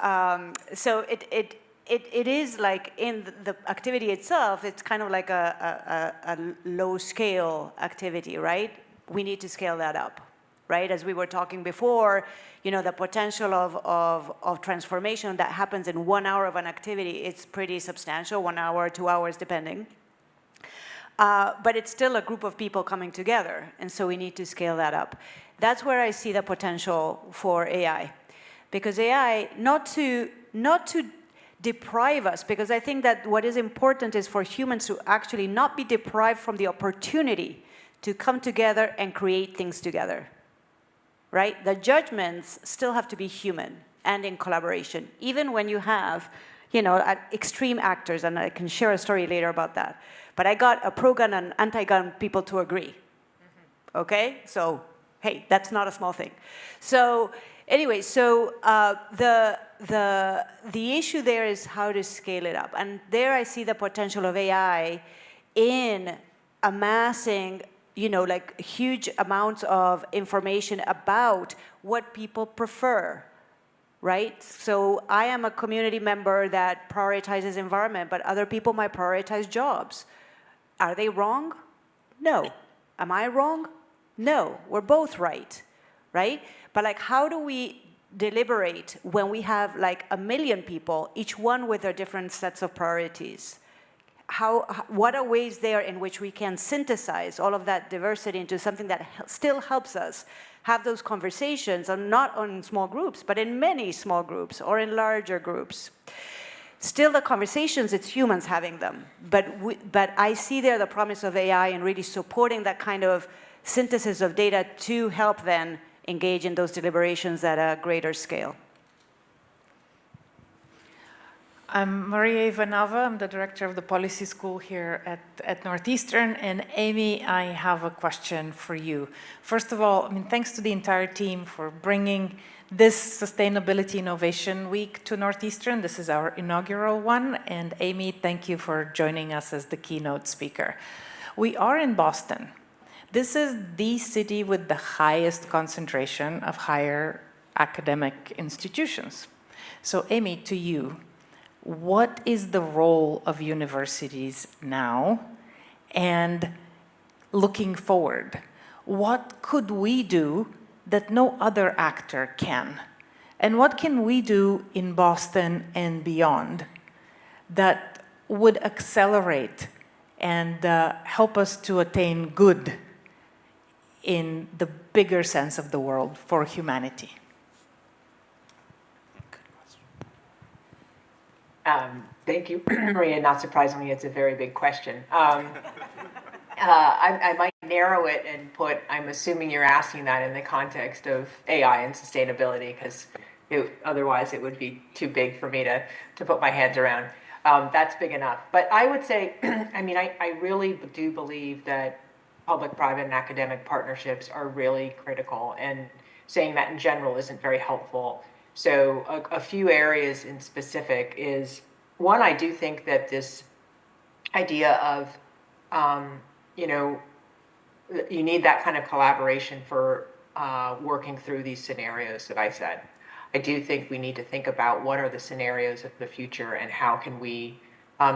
it is like in the activity itself, it's kind of like a low scale activity, right? We need to scale that up, right? As we were talking before, you know, the potential of transformation that happens in 1 hour of an activity, it's pretty substantial, 1 hour, 2 hours, depending. But it's still a group of people coming together, and so we need to scale that up. That's where I see the potential for AI. Because AI, not to deprive us, because I think that what is important is for humans to actually not be deprived from the opportunity to come together and create things together, right? The judgments still have to be human and in collaboration, even when you have, extreme actors, and I can share a story later about that. But I got a pro-gun and anti-gun people to agree. Okay? So, hey, that's not a small thing. So, anyway, so the issue there is how to scale it up. And there I see the potential of AI in amassing, like huge amounts of information about what people prefer, right? So I am a community member that prioritizes environment, but other people might prioritize jobs. Are they wrong? No. Am I wrong? No. We're both right? But like, how do we deliberate when we have like 1 million people, each one with their different sets of priorities? What are ways there in which we can synthesize all of that diversity into something that still helps us have those conversations, and not on small groups, but in many small groups or in larger groups? Still the conversations, it's humans having them. But I see there the promise of AI and really supporting that kind of synthesis of data to help then engage in those deliberations at a greater scale. I'm Maria Ivanova. I'm the director of the policy school here at Northeastern. And Amy, I have a question for you. First of all, thanks to the entire team for bringing this Sustainability Innovation Week to Northeastern. This is our inaugural one. And Amy, thank you for joining us as the keynote speaker. We are in Boston. This is the city with the highest concentration of higher academic institutions. So Amy, to you, what is the role of universities now? And looking forward, what could we do that no other actor can? And what can we do in Boston and beyond that would accelerate and help us to attain good in the bigger sense of the world for humanity? Thank you, Maria. Not surprisingly, it's a very big question. I might narrow it and put, I'm assuming you're asking that in the context of AI and sustainability, because otherwise it would be too big for me to put my hands around. That's big enough. But I would say, I really do believe that public-private and academic partnerships are really critical, and saying that in general isn't very helpful. So a few areas in specific is, one, I do think that this idea of, you need that kind of collaboration for working through these scenarios that I said. I do think we need to think about what are the scenarios of the future and how can we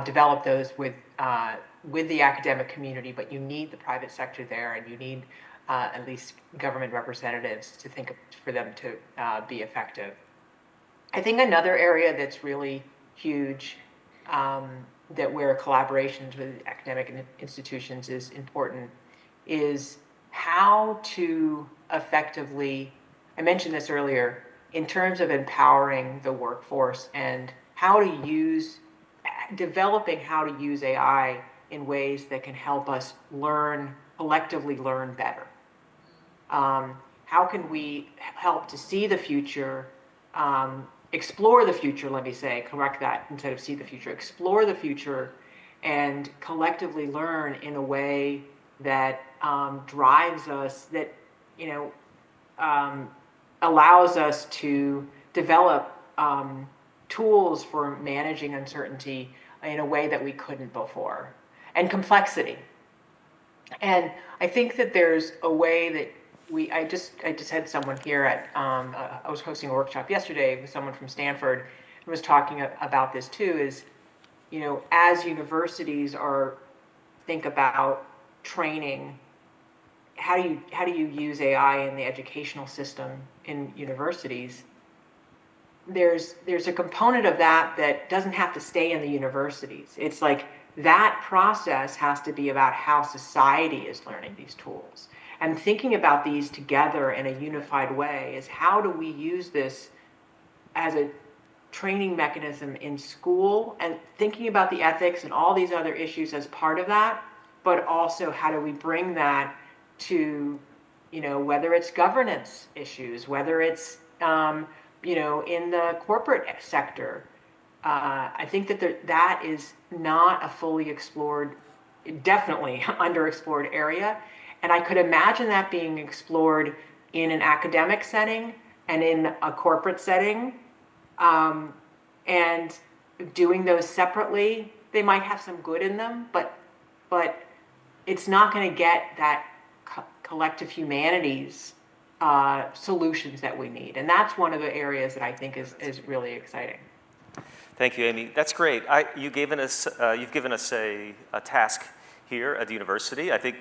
develop those with the academic community, but you need the private sector there, and you need at least government representatives to think for them to be effective. I think another area that's really huge, that where collaborations with academic institutions is important, is how to effectively, I mentioned this earlier, in terms of empowering the workforce and how to developing how to use AI in ways that can help us collectively learn better. How can we help to see the future, explore the future, let me say, correct that, instead of see the future, explore the future and collectively learn in a way that drives us, that, allows us to develop tools for managing uncertainty in a way that we couldn't before, and complexity. And I think that there's a way that I just had someone here at, I was hosting a workshop yesterday with someone from Stanford who was talking about this too, is, as universities think about training, how do you use AI in the educational system in universities? There's a component of that doesn't have to stay in the universities. It's like that process has to be about how society is learning these tools. And thinking about these together in a unified way is, how do we use this as a training mechanism in school, and thinking about the ethics and all these other issues as part of that, but also how do we bring that to, whether it's governance issues, whether it's, in the corporate sector, I think that that is not a fully explored, definitely underexplored area. And I could imagine that being explored in an academic setting and in a corporate setting. And doing those separately, they might have some good in them, but it's not going to get that collective humanities solutions that we need. And that's one of the areas that I think is really exciting. Thank you, Amy. That's great. You've given us a task here at the university. I think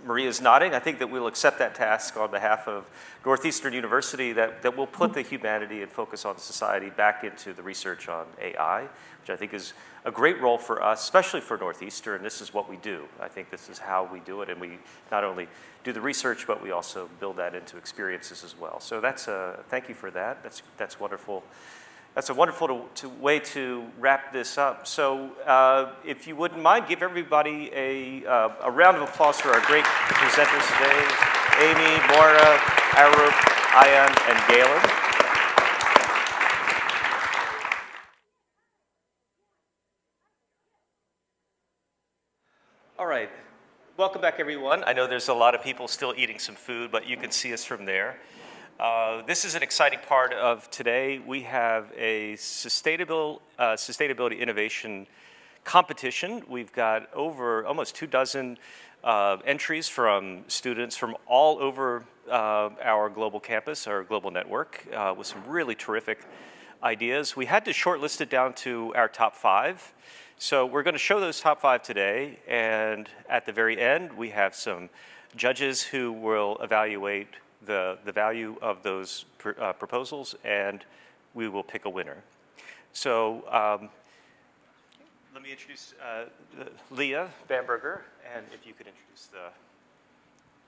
Maria's nodding. I think that we'll accept that task on behalf of Northeastern University, that will put the humanity and focus on society back into the research on AI, which I think is a great role for us, especially for Northeastern. This is what we do. I think this is how we do it, and we not only do the research, but we also build that into experiences as well. So thank you for that. That's wonderful. That's a wonderful way to wrap this up. So if you wouldn't mind, give everybody a round of applause for our great presenters today, Amy, Maura, Arup, Ayan, and Galen. All right. Welcome back, everyone. I know there's a lot of people still eating some food, but you can see us from there. This is an exciting part of today. We have a sustainability innovation competition. We've got over almost 24 entries from students from all over our global campus, our global network, with some really terrific ideas. We had to shortlist it down to our top 5. So we're going to show those top 5 today, and at the very end, we have some judges who will evaluate the value of those proposals, and we will pick a winner. So let me introduce Leah Bamberger, and if you could introduce the...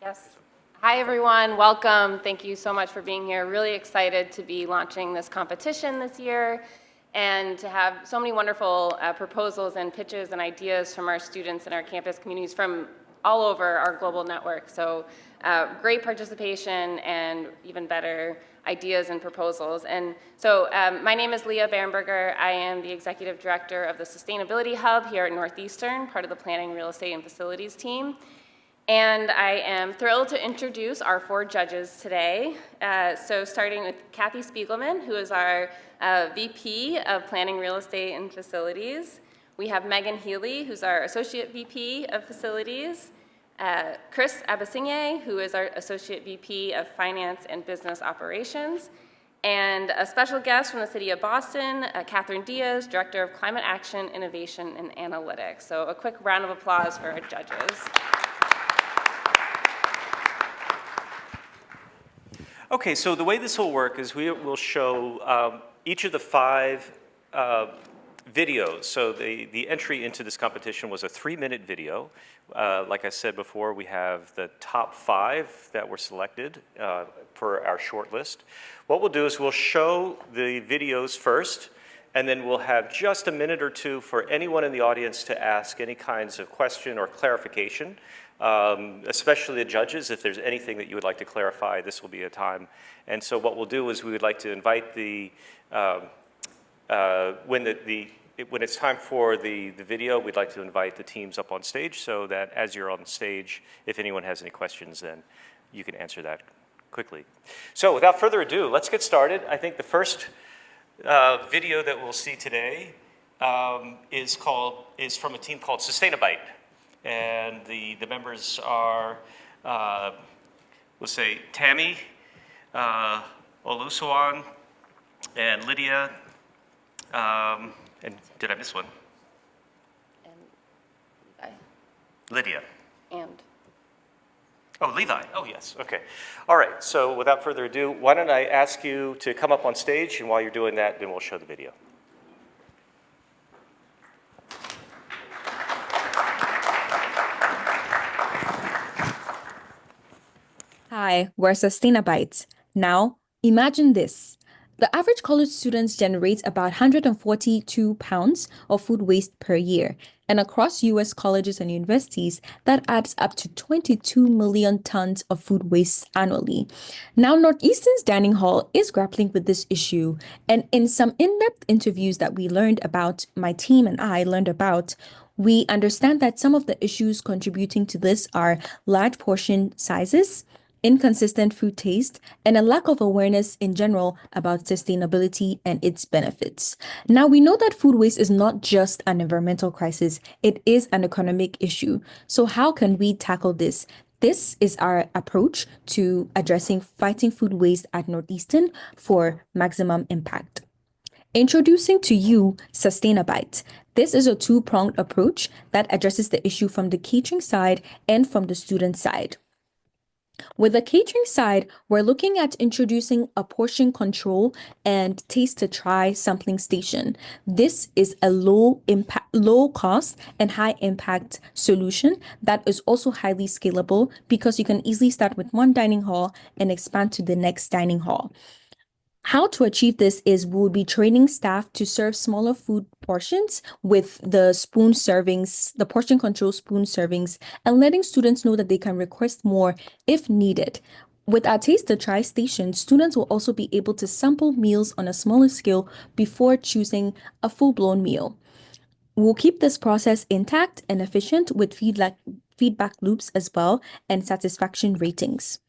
Yes. Hi, everyone. Welcome. Thank you so much for being here. Really excited to be launching this competition this year and to have so many wonderful proposals and pitches and ideas from our students and our campus communities from all over our global network. So great participation and even better ideas and proposals. And so my name is Leah Bamberger. I am the Executive Director of the Sustainability Hub here at Northeastern, part of the Planning, Real Estate, and Facilities team. And I am thrilled to introduce our 4 judges today. So starting with Kathy Spiegelman, who is our VP of Planning, Real Estate, and Facilities. We have Megan Healy, who's our Associate VP of Facilities. Chris Abasinge, who is our Associate VP of Finance and Business Operations. And a special guest from the City of Boston, Catherine Diaz, Director of Climate Action, Innovation, and Analytics. So a quick round of applause for our judges. Okay, so the way this will work is we will show each of the 5 videos. So the entry into this competition was a 3-minute video. Like I said before, we have the top 5 that were selected for our short list. What we'll do is we'll show the videos first, and then we'll have just a minute or 2 for anyone in the audience to ask any kinds of question or clarification. Especially the judges, if there's anything that you would like to clarify, this will be a time. And so what we'll do is we would like to invite when it's time for the video, we'd like to invite the teams up on stage so that as you're on stage, if anyone has any questions, then you can answer that quickly. So without further ado, let's get started. I think the first video that we'll see today is from a team called Sustainabite. And the members are, let's say, Tammy, Olusowan, and Lydia, and did I miss one? And Levi. Lydia. And. Oh, Levi. Oh, yes. Okay. All right. So without further ado, why don't I ask you to come up on stage, and while you're doing that, then we'll show the video. Hi, we're Sustainabites. Now, imagine this. The average college student generates about 142 pounds of food waste per year. And across US colleges and universities, that adds up to 22 million tons of food waste annually. Now, Northeastern's dining hall is grappling with this issue. And in some in-depth interviews that we learned about, my team and I learned about, we understand that some of the issues contributing to this are large portion sizes, inconsistent food taste, and a lack of awareness in general about sustainability and its benefits. Now, we know that food waste is not just an environmental crisis, it is an economic issue. So, how can we tackle this? This is our approach to addressing fighting food waste at Northeastern for maximum impact. Introducing to you Sustainabite. This is a two-pronged approach that addresses the issue from the catering side and from the student side. With the catering side, we're looking at introducing a portion control and taste to try sampling station. This is a low cost and high impact solution that is also highly scalable because you can easily start with one dining hall and expand to the next dining hall. How to achieve this is we'll be training staff to serve smaller food portions with the spoon servings, the portion control spoon servings, and letting students know that they can request more if needed. With our Taste to Try station, students will also be able to sample meals on a smaller scale before choosing a full-blown meal. We'll keep this process intact and efficient with feedback loops as well and satisfaction ratings.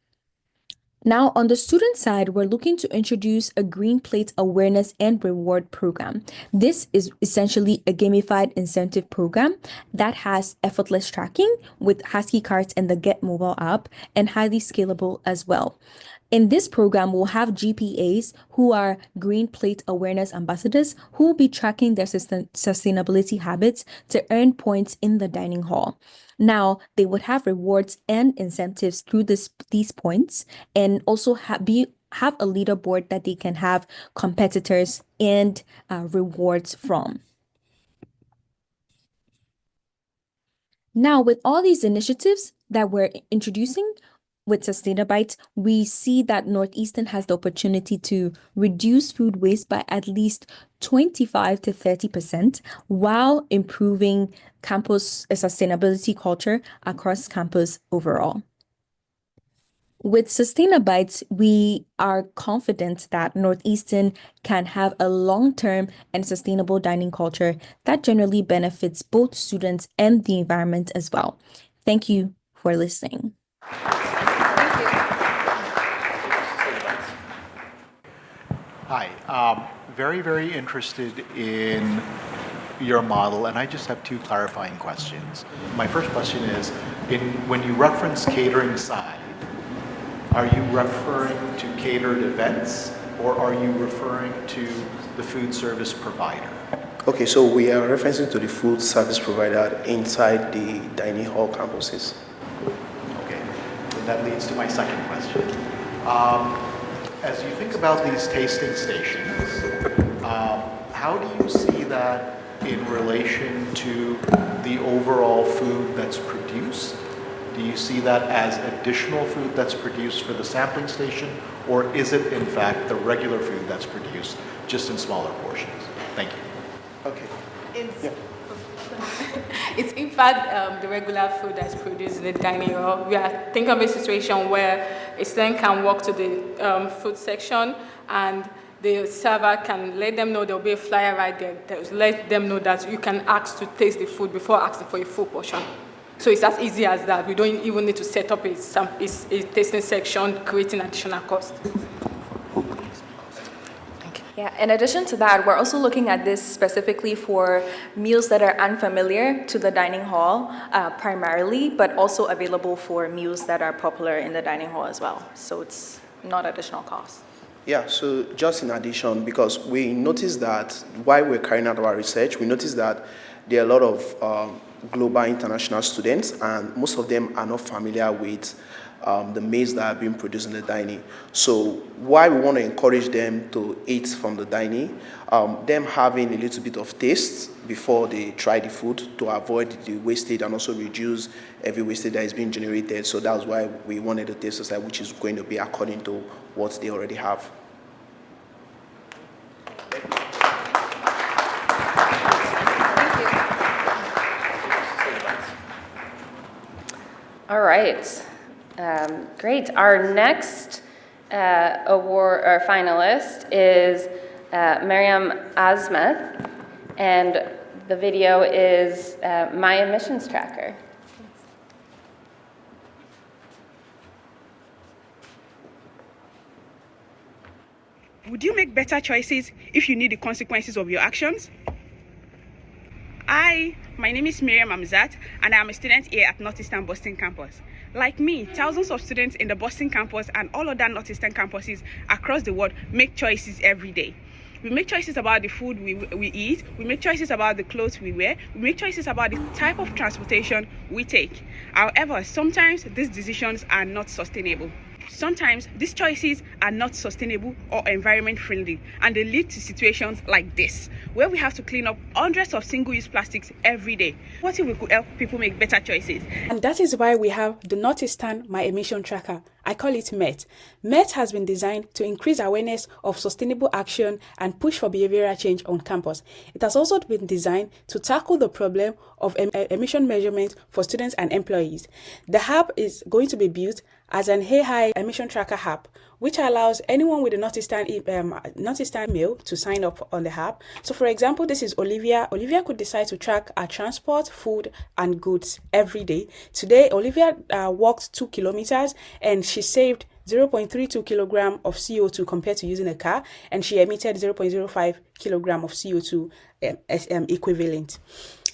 Now, on the student side, we're looking to introduce a Green Plate Awareness and Reward Program. This is essentially a gamified incentive program that has effortless tracking with Husky cards and the Get Mobile app, and highly scalable as well. In this program, we'll have GPAs who are Green Plate Awareness Ambassadors who will be tracking their sustainability habits to earn points in the dining hall. Now, they would have rewards and incentives through these points, and also have a leaderboard that they can have competitors and rewards from. Now, with all these initiatives that we're introducing with Sustainabite, we see that Northeastern has the opportunity to reduce food waste by at least 25 to 30% while improving campus sustainability culture across campus overall. With Sustainabite, we are confident that Northeastern can have a long-term and sustainable dining culture that generally benefits both students and the environment as well. Thank you for listening. Hi, very, very interested in your model, and I just have two clarifying questions. My first question is, when you reference catering side, are you referring to catered events, or are you referring to the food service provider? Okay, so we are referencing to the food service provider inside the dining hall campuses. Okay, and that leads to my second question. As you think about these tasting stations, how do you see that in relation to the overall food that's produced? Do you see that as additional food that's produced for the sampling station, or is it in fact the regular food that's produced just in smaller portions? Thank you. Okay. It's in fact the regular food that's produced in the dining hall. We are thinking of a situation where a student can walk to the food section and the server can let them know there will be a flyer right there that will let them know that you can ask to taste the food before asking for a full portion. So it's as easy as that. We don't even need to set up a tasting section, creating additional cost. Yeah, in addition to that, we're also looking at this specifically for meals that are unfamiliar to the dining hall primarily, but also available for meals that are popular in the dining hall as well. So it's not additional cost. Yeah, so just in addition, because we noticed that while we're carrying out our research, we noticed that there are a lot of global international students, and most of them are not familiar with the meals that are being produced in the dining. So why we want to encourage them to eat from the dining, them having a little bit of taste before they try the food to avoid the wastage and also reduce every wastage that is being generated. So that's why we wanted a taste society, which is going to be according to what they already have. right. Great. Our next award or finalist is Mariam Azmeth, and the video is My Emissions Tracker. Would you make better choices if you knew the consequences of your actions? Hi, my name is Miriam Amzat, and I'm a student here at Northeastern Boston campus. Like me, thousands of students in the Boston campus and all other Northeastern campuses across the world make choices every day. We make choices about the food we eat, we make choices about the clothes we wear, we make choices about the type of transportation we take. However, sometimes these decisions are not sustainable. Sometimes these choices are not sustainable or environment friendly, and they lead to situations like this, where we have to clean up hundreds of single-use plastics every day. What if we could help people make better choices? And that is why we have the Northeastern My Emission Tracker. I call it MET. MET has been designed to increase awareness of sustainable action and push for behavioral change on campus. It has also been designed to tackle the problem of emission measurement for students and employees. The app is going to be built as an AI emission tracker app, which allows anyone with a Northeastern email to sign up on the app. So for example, this is Olivia. Olivia could decide to track her transport, food, and goods every day. Today, Olivia walked 2 kilometers and she saved 0.32 kilogram of CO2 compared to using a car, and she emitted 0.05 kilogram of CO2 equivalent.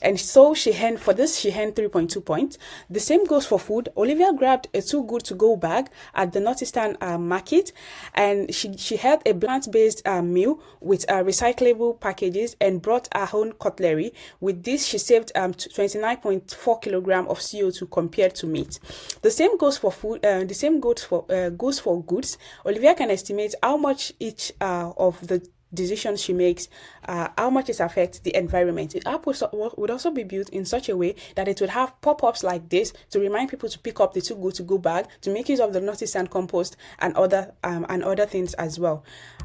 And so she earned 3.2 points. The same goes for food. Olivia grabbed a Too Good To Go bag at the Northeastern market, and she had a plant-based meal with recyclable packages and brought her own cutlery. With this, she saved 29.4 kilogram of CO2 compared to meat. The same goes for food. The same goes for goods. Olivia can estimate how much each of the decisions she makes, how much it affects the environment. The app would also be built in such a way that it would have pop-ups like this to remind people to pick up the Too Good To Go bag, to make use of the Northeastern compost and other things as well.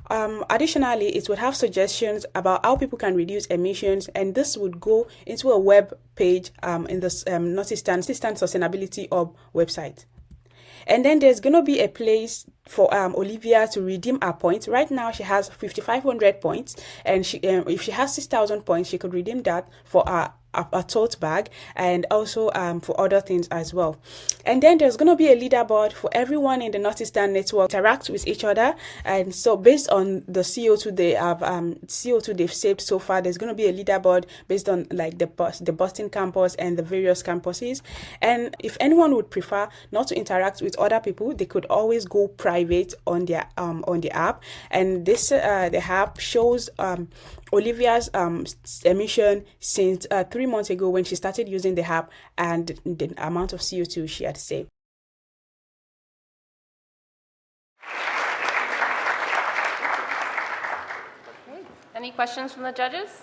Additionally, it would have suggestions about how people can reduce emissions, and this would go into a web page in the Northeastern Sustainability Hub website. And then there's going to be a place for Olivia to redeem her points. Right now, she has 5,500 points, and if she has 6,000 points, she could redeem that for a tote bag and also for other things as well. And then there's going to be a leaderboard for everyone in the Northeastern network to interact with each other. And so based on the CO2 they have, CO2 they've saved so far, there's going to be a leaderboard based on like the Boston campus and the various campuses. And if anyone would prefer not to interact with other people, they could always go private on their on the app. And this the app shows Olivia's emission since 3 months ago when she started using the app, and the amount of CO2 she had saved. Any questions from the judges?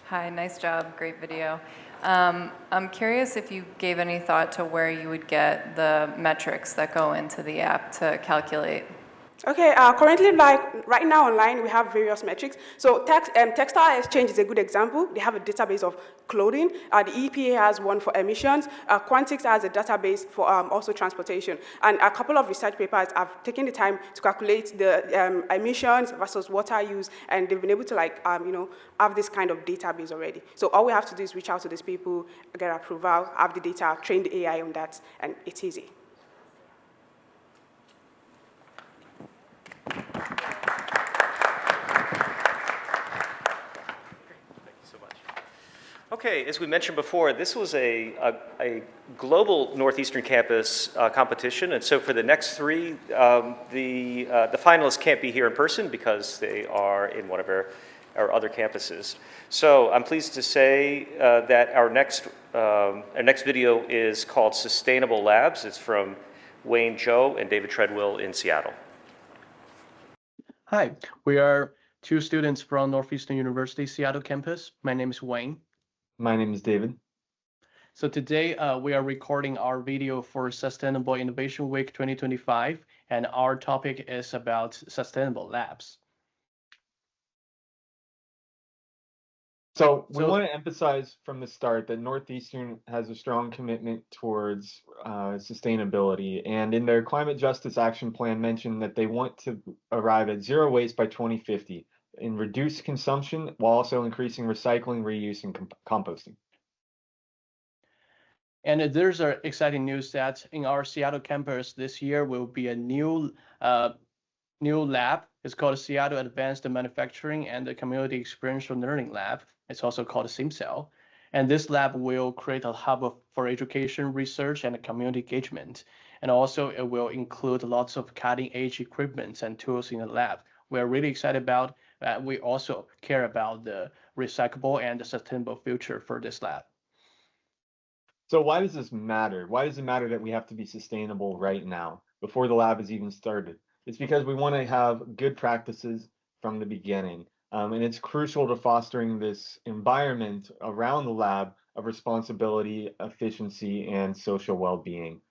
Hi, nice job, great video. I'm curious if you gave any thought to where you would get the metrics that go into the app to calculate. Okay, currently, like right now online, we have various metrics. So Textile Exchange is a good example. They have a database of clothing. The EPA has one for emissions. Quantix has a database for also transportation. And a couple of research papers have taken the time to calculate the emissions versus water use, and they've been able to have this kind of database already. So all we have to do is reach out to these people, get approval, have the data, train the AI on that, and it's easy. Okay, as we mentioned before, this was a global Northeastern campus competition, and so for the next three, the finalists can't be here in person because they are in one of our other campuses. So I'm pleased to say that our next video is called Sustainable Labs. It's from Wayne Zhou and David Treadwell in Seattle. Hi, we are two students from Northeastern University Seattle campus. My name is Wayne. My name is David. So today we are recording our video for Sustainable Innovation Week 2025, and our topic is about sustainable labs. So we want to emphasize from the start that Northeastern has a strong commitment towards sustainability, and in their climate justice action plan mentioned that they want to arrive at zero waste by 2050 and reduce consumption while also increasing recycling, reuse, and composting. And there's exciting news that in our Seattle campus this year will be a new lab. It's called Seattle Advanced Manufacturing and the Community Experiential Learning Lab. It's also called SimCell. And this lab will create a hub for education, research, and community engagement. And also it will include lots of cutting-edge equipment and tools in the lab. We're really excited about that. We also care about the recyclable and the sustainable future for this lab. So why does this matter? Why does it matter that we have to be sustainable right now, before the lab is even started? It's because we want to have good practices from the beginning. And it's crucial to fostering this environment around the lab of responsibility, efficiency, and social well-being.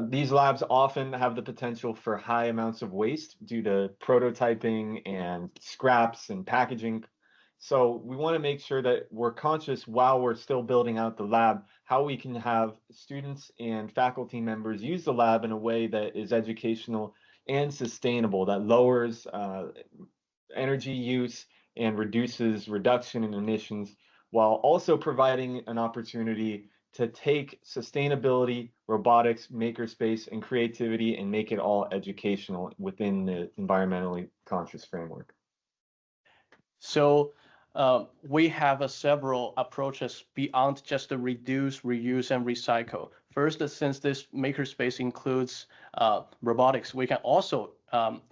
These labs often have the potential for high amounts of waste due to prototyping and scraps and packaging. So we want to make sure that we're conscious while we're still building out the lab, how we can have students and faculty members use the lab in a way that is educational and sustainable, that lowers energy use and reduces reduction in emissions, while also providing an opportunity to take sustainability, robotics, makerspace, and creativity and make it all educational within the environmentally conscious framework. So we have several approaches beyond just the reduce, reuse, and recycle. First, since this makerspace includes robotics, we can also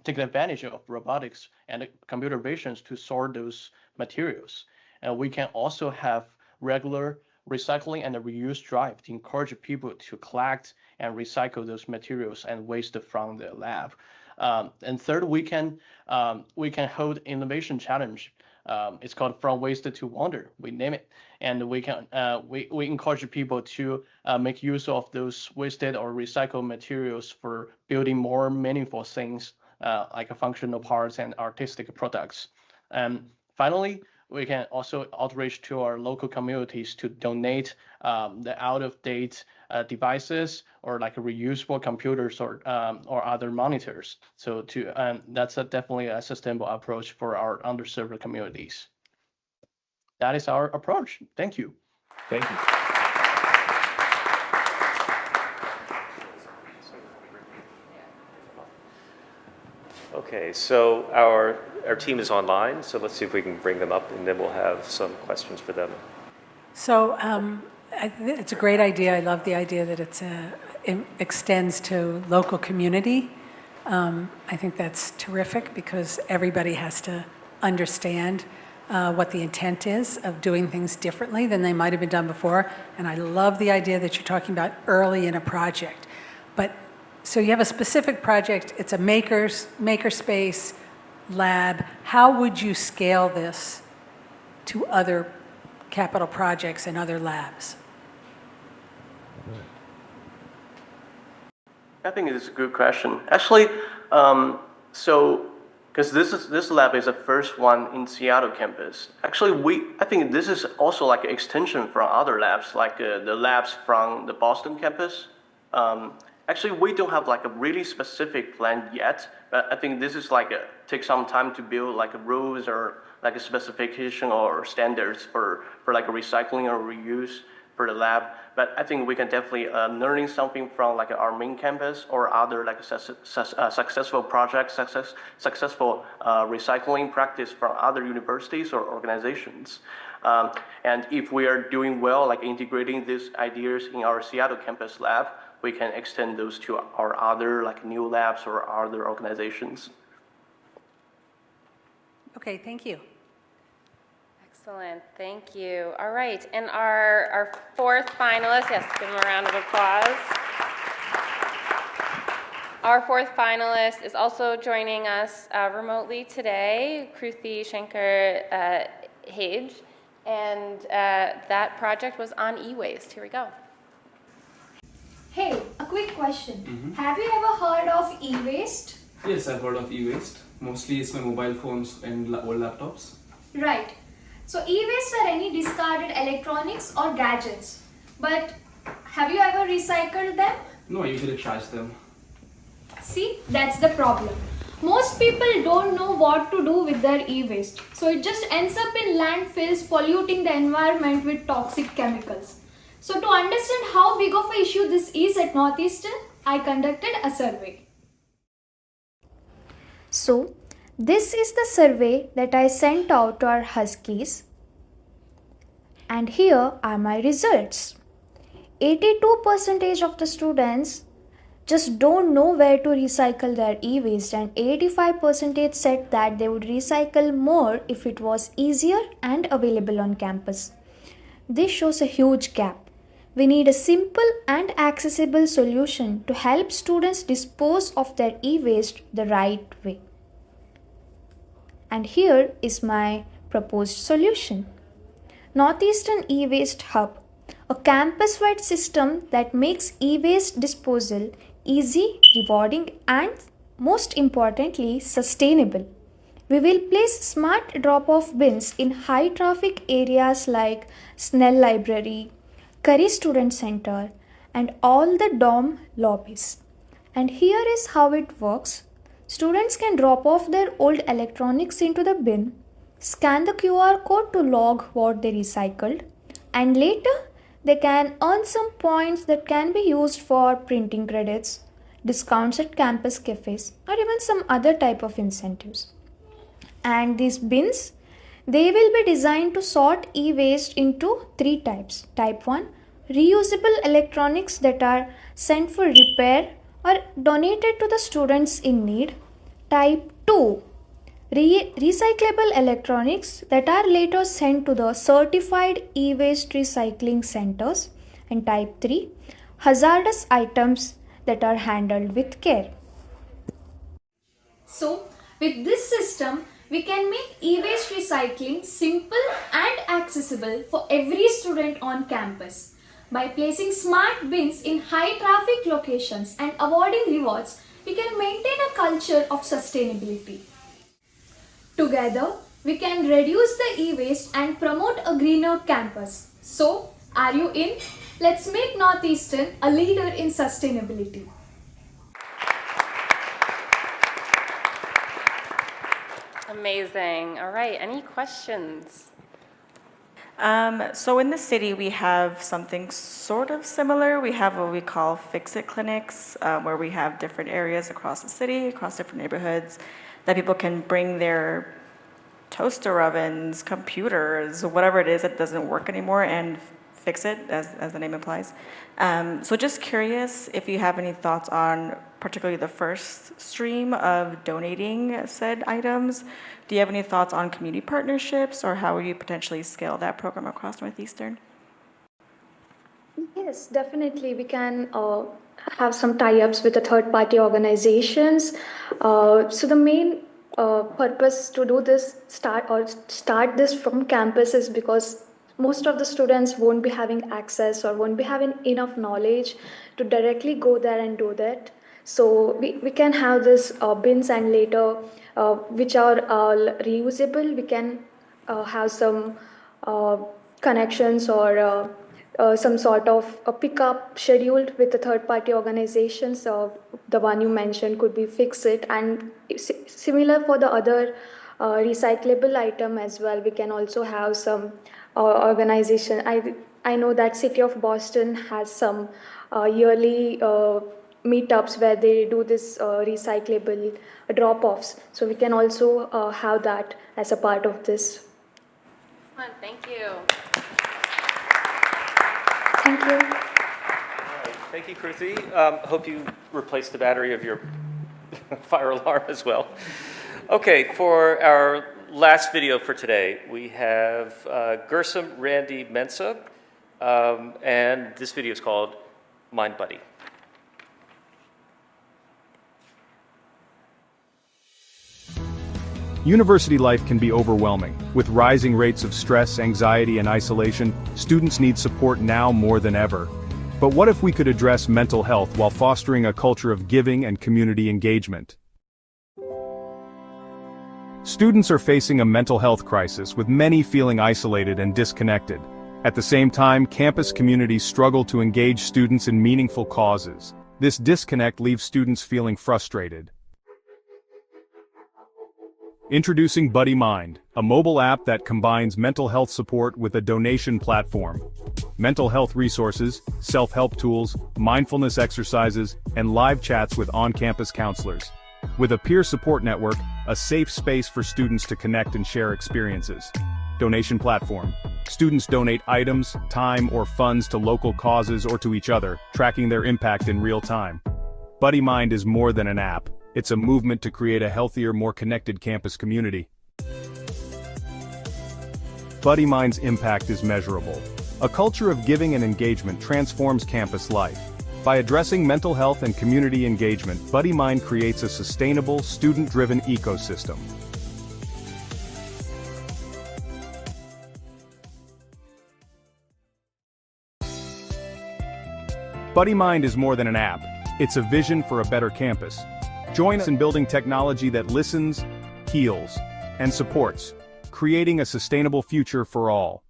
take advantage of robotics and computer vision to sort those materials. And we can also have regular recycling and a reuse drive to encourage people to collect and recycle those materials and waste from the lab. And third, we can hold innovation challenge. It's called From Waste to Wonder. We name it, and we can we encourage people to make use of those wasted or recycled materials for building more meaningful things like functional parts and artistic products. And finally, we can also outreach to our local communities to donate the out-of-date devices or like reusable computers or other monitors. So that's definitely a sustainable approach for our underserved communities. That is our approach. Thank you. Thank you. Okay, so our team is online, so let's see if we can bring them up, and then we'll have some questions for them. So it's a great idea. I love the idea that it extends to local community. I think that's terrific because everybody has to understand what the intent is of doing things differently than they might have been done before. And I love the idea that you're talking about early in a project. But so you have a specific project, it's a makerspace lab. How would you scale this to other capital projects and other labs? I think it is a good question. Actually, because this lab is the first one in Seattle campus. Actually, I think this is also like an extension from other labs, like the labs from the Boston campus. Actually, we don't have like a really specific plan yet, but I think this is like take some time to build like rules or like a specification or standards for like a recycling or reuse for the lab. But I think we can definitely learning something from like our main campus or other like successful projects, successful recycling practice from other universities or organizations. And if we are doing well, like integrating these ideas in our Seattle campus lab, we can extend those to our other like new labs or other organizations. Okay, thank you. Excellent, thank you. All right, and our fourth finalist, yes, give him a round of applause. Our fourth finalist is also joining us remotely today, Kruti Shankar Hage, and that project was on e-waste. Here we go. Hey, a quick question. Have you ever heard of e-waste? Yes, I've heard of e-waste. Mostly it's my mobile phones and old laptops. Right. So e-waste are any discarded electronics or gadgets. But have you ever recycled them? No, I usually trash them. See, that's the problem. Most people don't know what to do with their e-waste. So it just ends up in landfills polluting the environment with toxic chemicals. So to understand how big of an issue this is at Northeastern, I conducted a survey. So this is the survey that I sent out to our Huskies. And here are my results. 82% of the students just don't know where to recycle their e-waste, and 85% said that they would recycle more if it was easier and available on campus. This shows a huge gap. We need a simple and accessible solution to help students dispose of their e-waste the right way. And here is my proposed solution. Northeastern E-Waste Hub, a campus-wide system that makes e-waste disposal easy, rewarding, and most importantly, sustainable. We will place smart drop-off bins in high-traffic areas like Snell Library, Curry Student Center, and all the dorm lobbies. And here is how it works. Students can drop off their old electronics into the bin, scan the QR code to log what they recycled, and later they can earn some points that can be used for printing credits, discounts at campus cafes, or even some other type of incentives. And these bins, they will be designed to sort e-waste into 3 types. Type 1, reusable electronics that are sent for repair or donated to the students in need. Type 2, recyclable electronics that are later sent to the certified e-waste recycling centers. And type 3, hazardous items that are handled with care. So, with this system, we can make e-waste recycling simple and accessible for every student on campus. By placing smart bins in high traffic locations and awarding rewards, we can maintain a culture of sustainability. Together, we can reduce the e-waste and promote a greener campus. So, are you in? Let's make Northeastern a leader in sustainability. Amazing. All right, any questions? So in the city, we have something sort of similar. We have what we call fix-it clinics, where we have different areas across the city, across different neighborhoods, that people can bring their toaster ovens, computers, whatever it is that doesn't work anymore, and fix it, as the name implies. So just curious if you have any thoughts on particularly the first stream of donating said items. Do you have any thoughts on community partnerships, or how would you potentially scale that program across Northeastern? Yes, definitely. We can have some tie-ups with the third-party organizations. So the main purpose to do this, start this from campus, is because most of the students won't be having access or won't be having enough knowledge to directly go there and do that. So we can have this bins, and later which are reusable, we can have some connections or some sort of a pickup scheduled with the third-party organizations. The one you mentioned could be Fix-It, and similar for the other recyclable item as well. We can also have some organization. I know that City of Boston has some yearly meetups where they do this recyclable drop-offs. So we can also have that as a part of this. Thank you. Thank you. All right. Thank you, Kruti. Hope you replaced the battery of your fire alarm as well. Okay, for our last video for today, we have Gursum Randy Mensa, and this video is called Mind Buddy. University life can be overwhelming. With rising rates of stress, anxiety, and isolation, students need support now more than ever. But what if we could address mental health while fostering a culture of giving and community engagement? Students are facing a mental health crisis, with many feeling isolated and disconnected. At the same time, campus communities struggle to engage students in meaningful causes. This disconnect leaves students feeling frustrated. Introducing Buddy Mind, a mobile app that combines mental health support with a donation platform. Mental health resources, self-help tools, mindfulness exercises, and live chats with on-campus counselors. With a peer support network, a safe space for students to connect and share experiences. Donation platform. Students donate items, time, or funds to local causes or to each other, tracking their impact in real time. Buddy Mind is more than an app. It's a movement to create a healthier, more connected campus community. Buddy Mind's impact is measurable. A culture of giving and engagement transforms campus life. By addressing mental health and community engagement, Buddy Mind creates a sustainable, student-driven ecosystem. Buddy Mind is more than an app. It's a vision for a better campus. Join us in building technology that listens, heals, and supports, creating a sustainable future for all.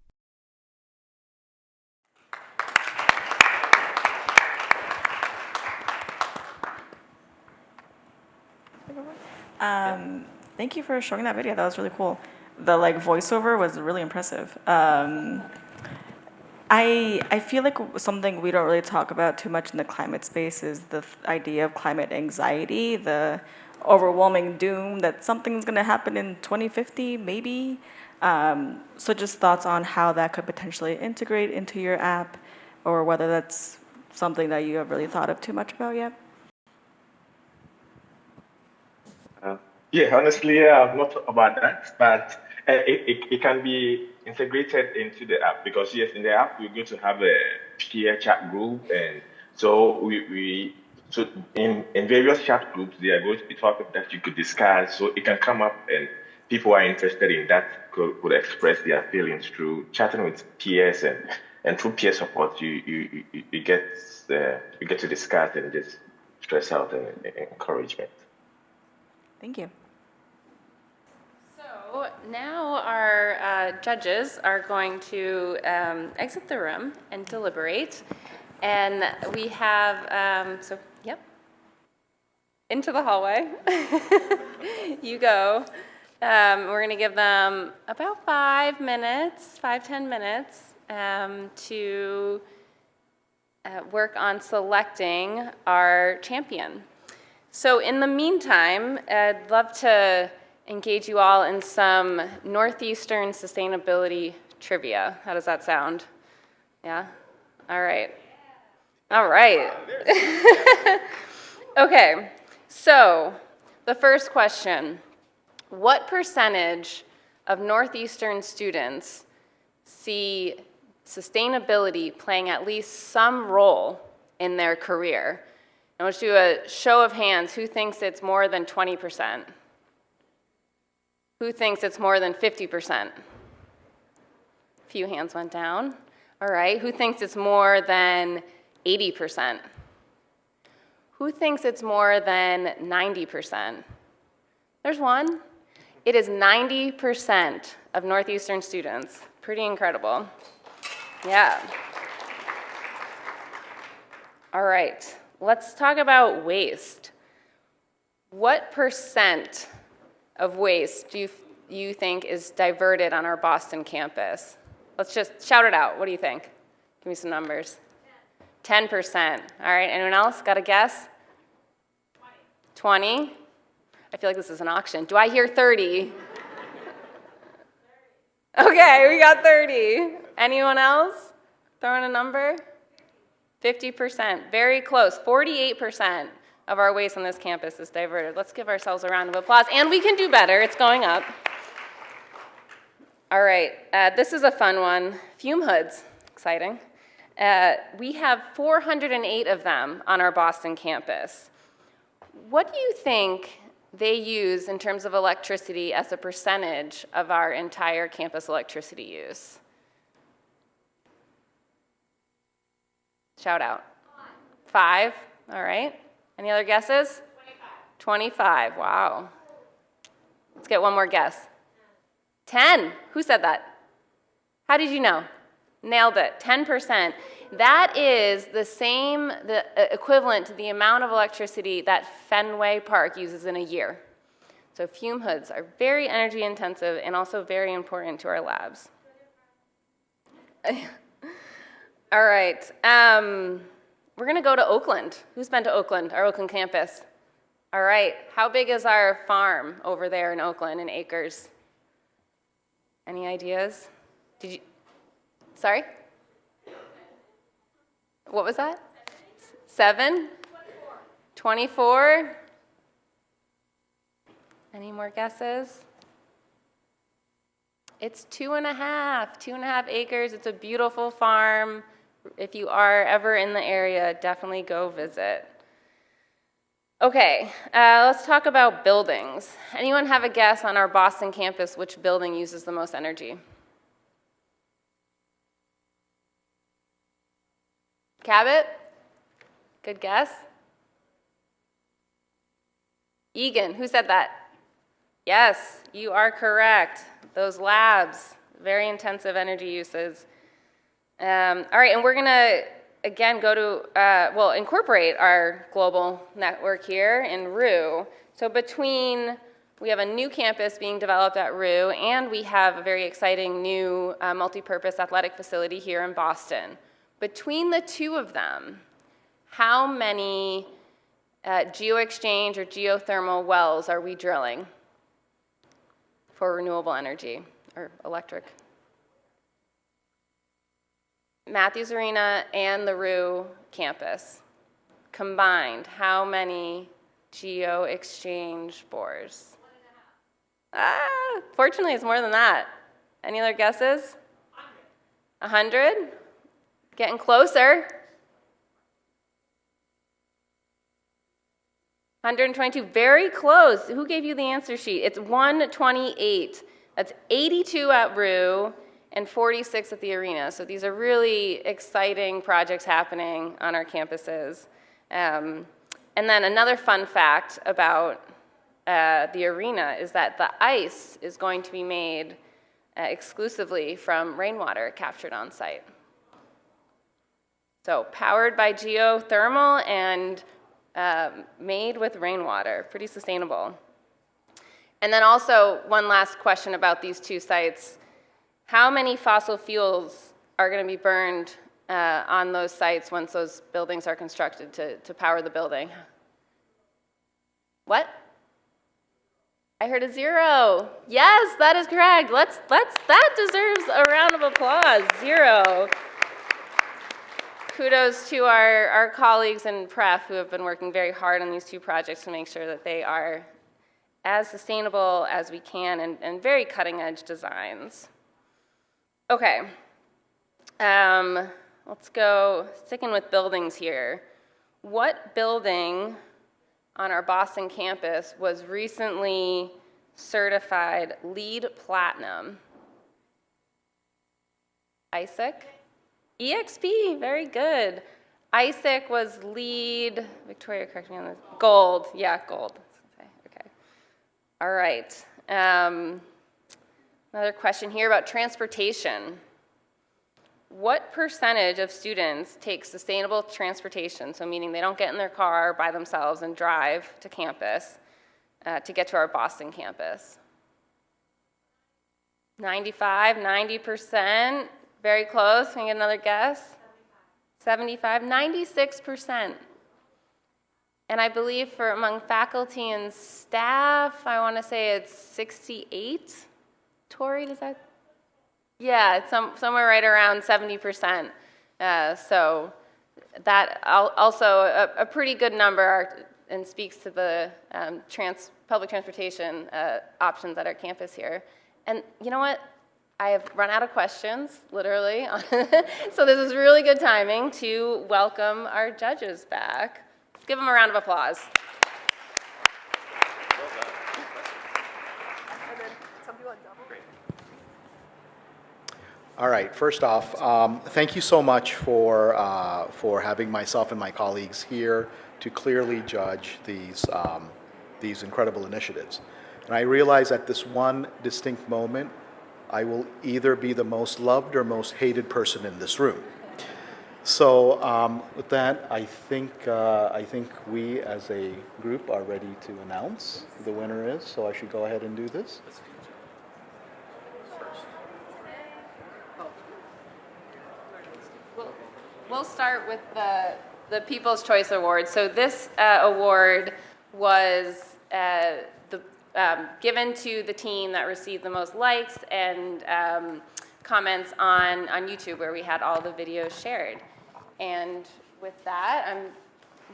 Thank you for showing that video. That was really cool. The voiceover was really impressive. I feel like something we don't really talk about too much in the climate space is the idea of climate anxiety, the overwhelming doom that something's going to happen in 2050, maybe. So just thoughts on how that could potentially integrate into your app, or whether that's something that you have really thought of too much about yet. Yeah, honestly, I've not thought about that, but it can be integrated into the app, because yes, in the app we're going to have a peer chat group, and so so in various chat groups there are going to be topics that you could discuss, so it can come up and people are interested in that could express their feelings through chatting with peers, and through peer support you get to discuss and just stress out and encouragement. Thank you. So now our judges are going to exit the room and deliberate. And we have, into the hallway. You go. We're going to give them about 5 minutes, 5-10 minutes to work on selecting our champion. So in the meantime, I'd love to engage you all in some Northeastern sustainability trivia. How does that sound? Yeah? All right. All right. Okay, so the first question. What percentage of Northeastern students see sustainability playing at least some role in their career? I want you to do a show of hands. Who thinks it's more than 20%? Who thinks it's more than 50%? A few hands went down. All right. Who thinks it's more than 80%? Who thinks it's more than 90%? There's one. It is 90% of Northeastern students. Pretty incredible. Yeah. All right. Let's talk about waste. What percent of waste do you think is diverted on our Boston campus? Let's just shout it out. What do you think? Give me some numbers. 10%. All right, anyone else? Got a guess? 20? I feel like this is an auction. Do I hear 30? Okay, we got 30. Anyone else? Throw in a number? 50%, very close. 48% of our waste on this campus is diverted. Let's give ourselves a round of applause. And we can do better. It's going up. All right, this is a fun one. Fume hoods, exciting. We have 408 of them on our Boston campus. What do you think they use in terms of electricity as a percentage of our entire campus electricity use? Shout out. 5, all right. Any other guesses? 25, wow. Let's get one more guess. 10. Who said that? How did you know? Nailed it. 10%. That is the equivalent to the amount of electricity that Fenway Park uses in a year. So fume hoods are very energy intensive and also very important to our labs. All right. We're going to go to Oakland. Who's been to Oakland, our Oakland campus? All right. How big is our farm over there in Oakland in acres? Any ideas? Did you? Sorry? What was that? 7? 24? Any more guesses? It's 2.5 acres. It's a beautiful farm. If you are ever in the area, definitely go visit. Okay, let's talk about buildings. Anyone have a guess on our Boston campus which building uses the most energy? Cabot? Good guess. Egan, who said that? Yes, you are correct. Those labs, very intensive energy uses. All right, and we're gonna, again, go to, incorporate our global network here in Rue. So we have a new campus being developed at Rue, and we have a very exciting new multi-purpose athletic facility here in Boston. Between the two of them, how many geo-exchange or geothermal wells are we drilling for renewable energy or electric? Matthews Arena and the Rue campus combined, how many geo-exchange bores? Fortunately, it's more than that. Any other guesses? 100? Getting closer. 122, very close. Who gave you the answer sheet? It's 128. That's 82 at Rue and 46 at the arena. So these are really exciting projects happening on our campuses. And then another fun fact about the arena is that the ice is going to be made exclusively from rainwater captured on site. So powered by geothermal and made with rainwater, pretty sustainable. And then also one last question about these two sites. How many fossil fuels are going to be burned on those sites once those buildings are constructed to power the building? What? I heard a 0. Yes, that is correct. That deserves a round of applause. 0. Kudos to our colleagues in PREF who have been working very hard on these two projects to make sure that they are as sustainable as we can and very cutting-edge designs. Okay, let's go, sticking with buildings here. What building on our Boston campus was recently certified LEED Platinum? ISIC? EXP, very good. ISIC was LEED, Victoria, correct me on this, gold, yeah, gold. Okay, all right. Another question here about transportation. What percentage of students take sustainable transportation, so meaning they don't get in their car by themselves and drive to campus to get to our Boston campus? 95, 90%, very close. Can I get another guess? 75, 96%. And I believe for among faculty and staff, I want to say it's 68. Tori, does that? Yeah, it's somewhere right around 70%. So that also a pretty good number and speaks to the public transportation options at our campus here. And you know what? I have run out of questions, literally. So this is really good timing to welcome our judges back. Let's give them a round of applause. All right, first off, thank you so much for having myself and my colleagues here to clearly judge these incredible initiatives. And I realize at this one distinct moment, I will either be the most loved or most hated person in this room. So with that, I think we as a group are ready to announce who the winner is. So I should go ahead and do this. We'll start with the People's Choice Award. So this award was given to the team that received the most likes and comments on YouTube, where we had all the videos shared. And with that, can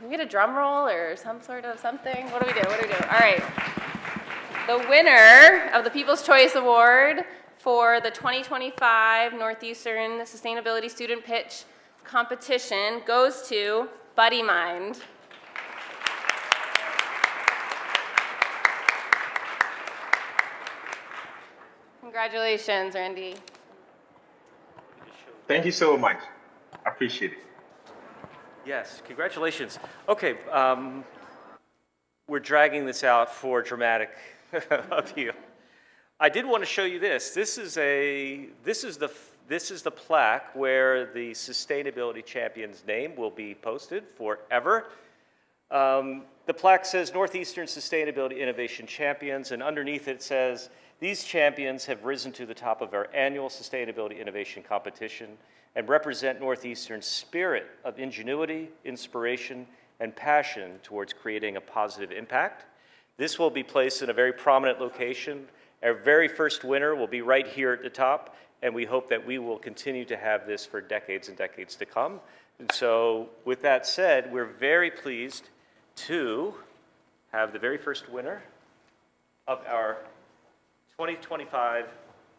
we get a drum roll or some sort of something? What do we do? All right. The winner of the People's Choice Award for the 2025 Northeastern Sustainability Student Pitch Competition goes to Buddy Mind. Congratulations, Randy. Thank you so much. I appreciate it. Yes, congratulations. Okay, we're dragging this out for dramatic appeal. I did want to show you this. This is the plaque where the sustainability champion's name will be posted forever. The plaque says Northeastern Sustainability Innovation Champions, and underneath it says, these champions have risen to the top of our annual Sustainability Innovation Competition and represent Northeastern's spirit of ingenuity, inspiration, and passion towards creating a positive impact. This will be placed in a very prominent location. Our very first winner will be right here at the top, and we hope that we will continue to have this for decades and decades to come. And so with that said, we're very pleased to have the very first winner of our 2025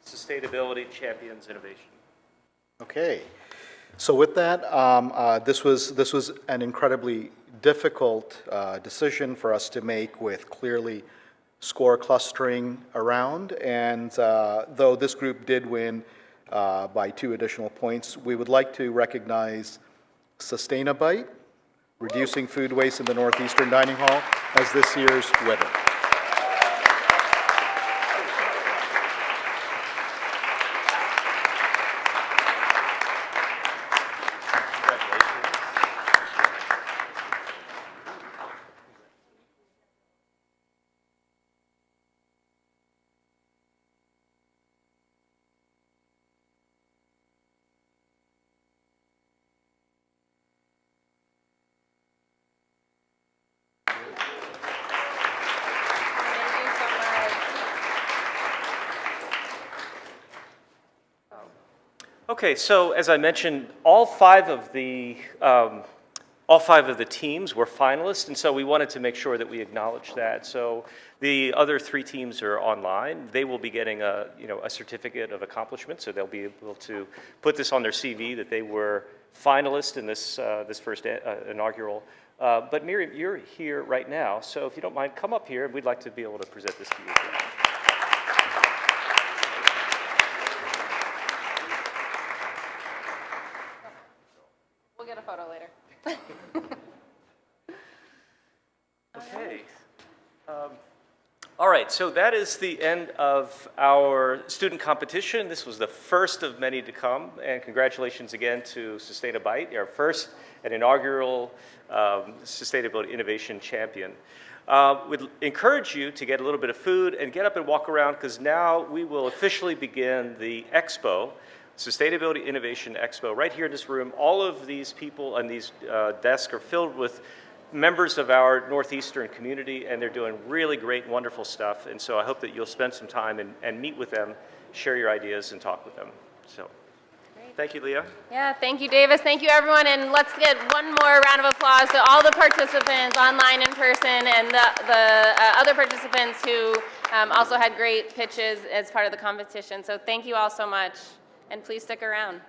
Sustainability Champions Innovation. Okay, so with that, this was an incredibly difficult decision for us to make, with clearly score clustering around. And though this group did win by 2 additional points, we would like to recognize Sustainabite, reducing food waste in the Northeastern Dining Hall, as this year's winner. Okay, so as I mentioned, all five of the teams were finalists, and so we wanted to make sure that we acknowledge that. So the other 3 teams are online. They will be getting a certificate of accomplishment, so they'll be able to put this on their CV that they were finalists in this first inaugural. But Miriam, you're here right now, so if you don't mind, come up here, and we'd like to be able to present this to you. Get a photo later. Okay. All right, so that is the end of our student competition. This was the first of many to come, and congratulations again to Sustainabite, our first and inaugural Sustainability Innovation Champion. We'd encourage you to get a little bit of food and get up and walk around, because now we will officially begin the expo, Sustainability Innovation Expo, right here in this room. All of these people and these desks are filled with members of our Northeastern community, and they're doing really great, wonderful stuff. And so I hope that you'll spend some time and meet with them, share your ideas, and talk with them. So thank you, Leah. Yeah, thank you, Davis. Thank you, everyone. And let's get one more round of applause to all the participants, online, in person, and the other participants who also had great pitches as part of the competition. So thank you all so much. And please stick around.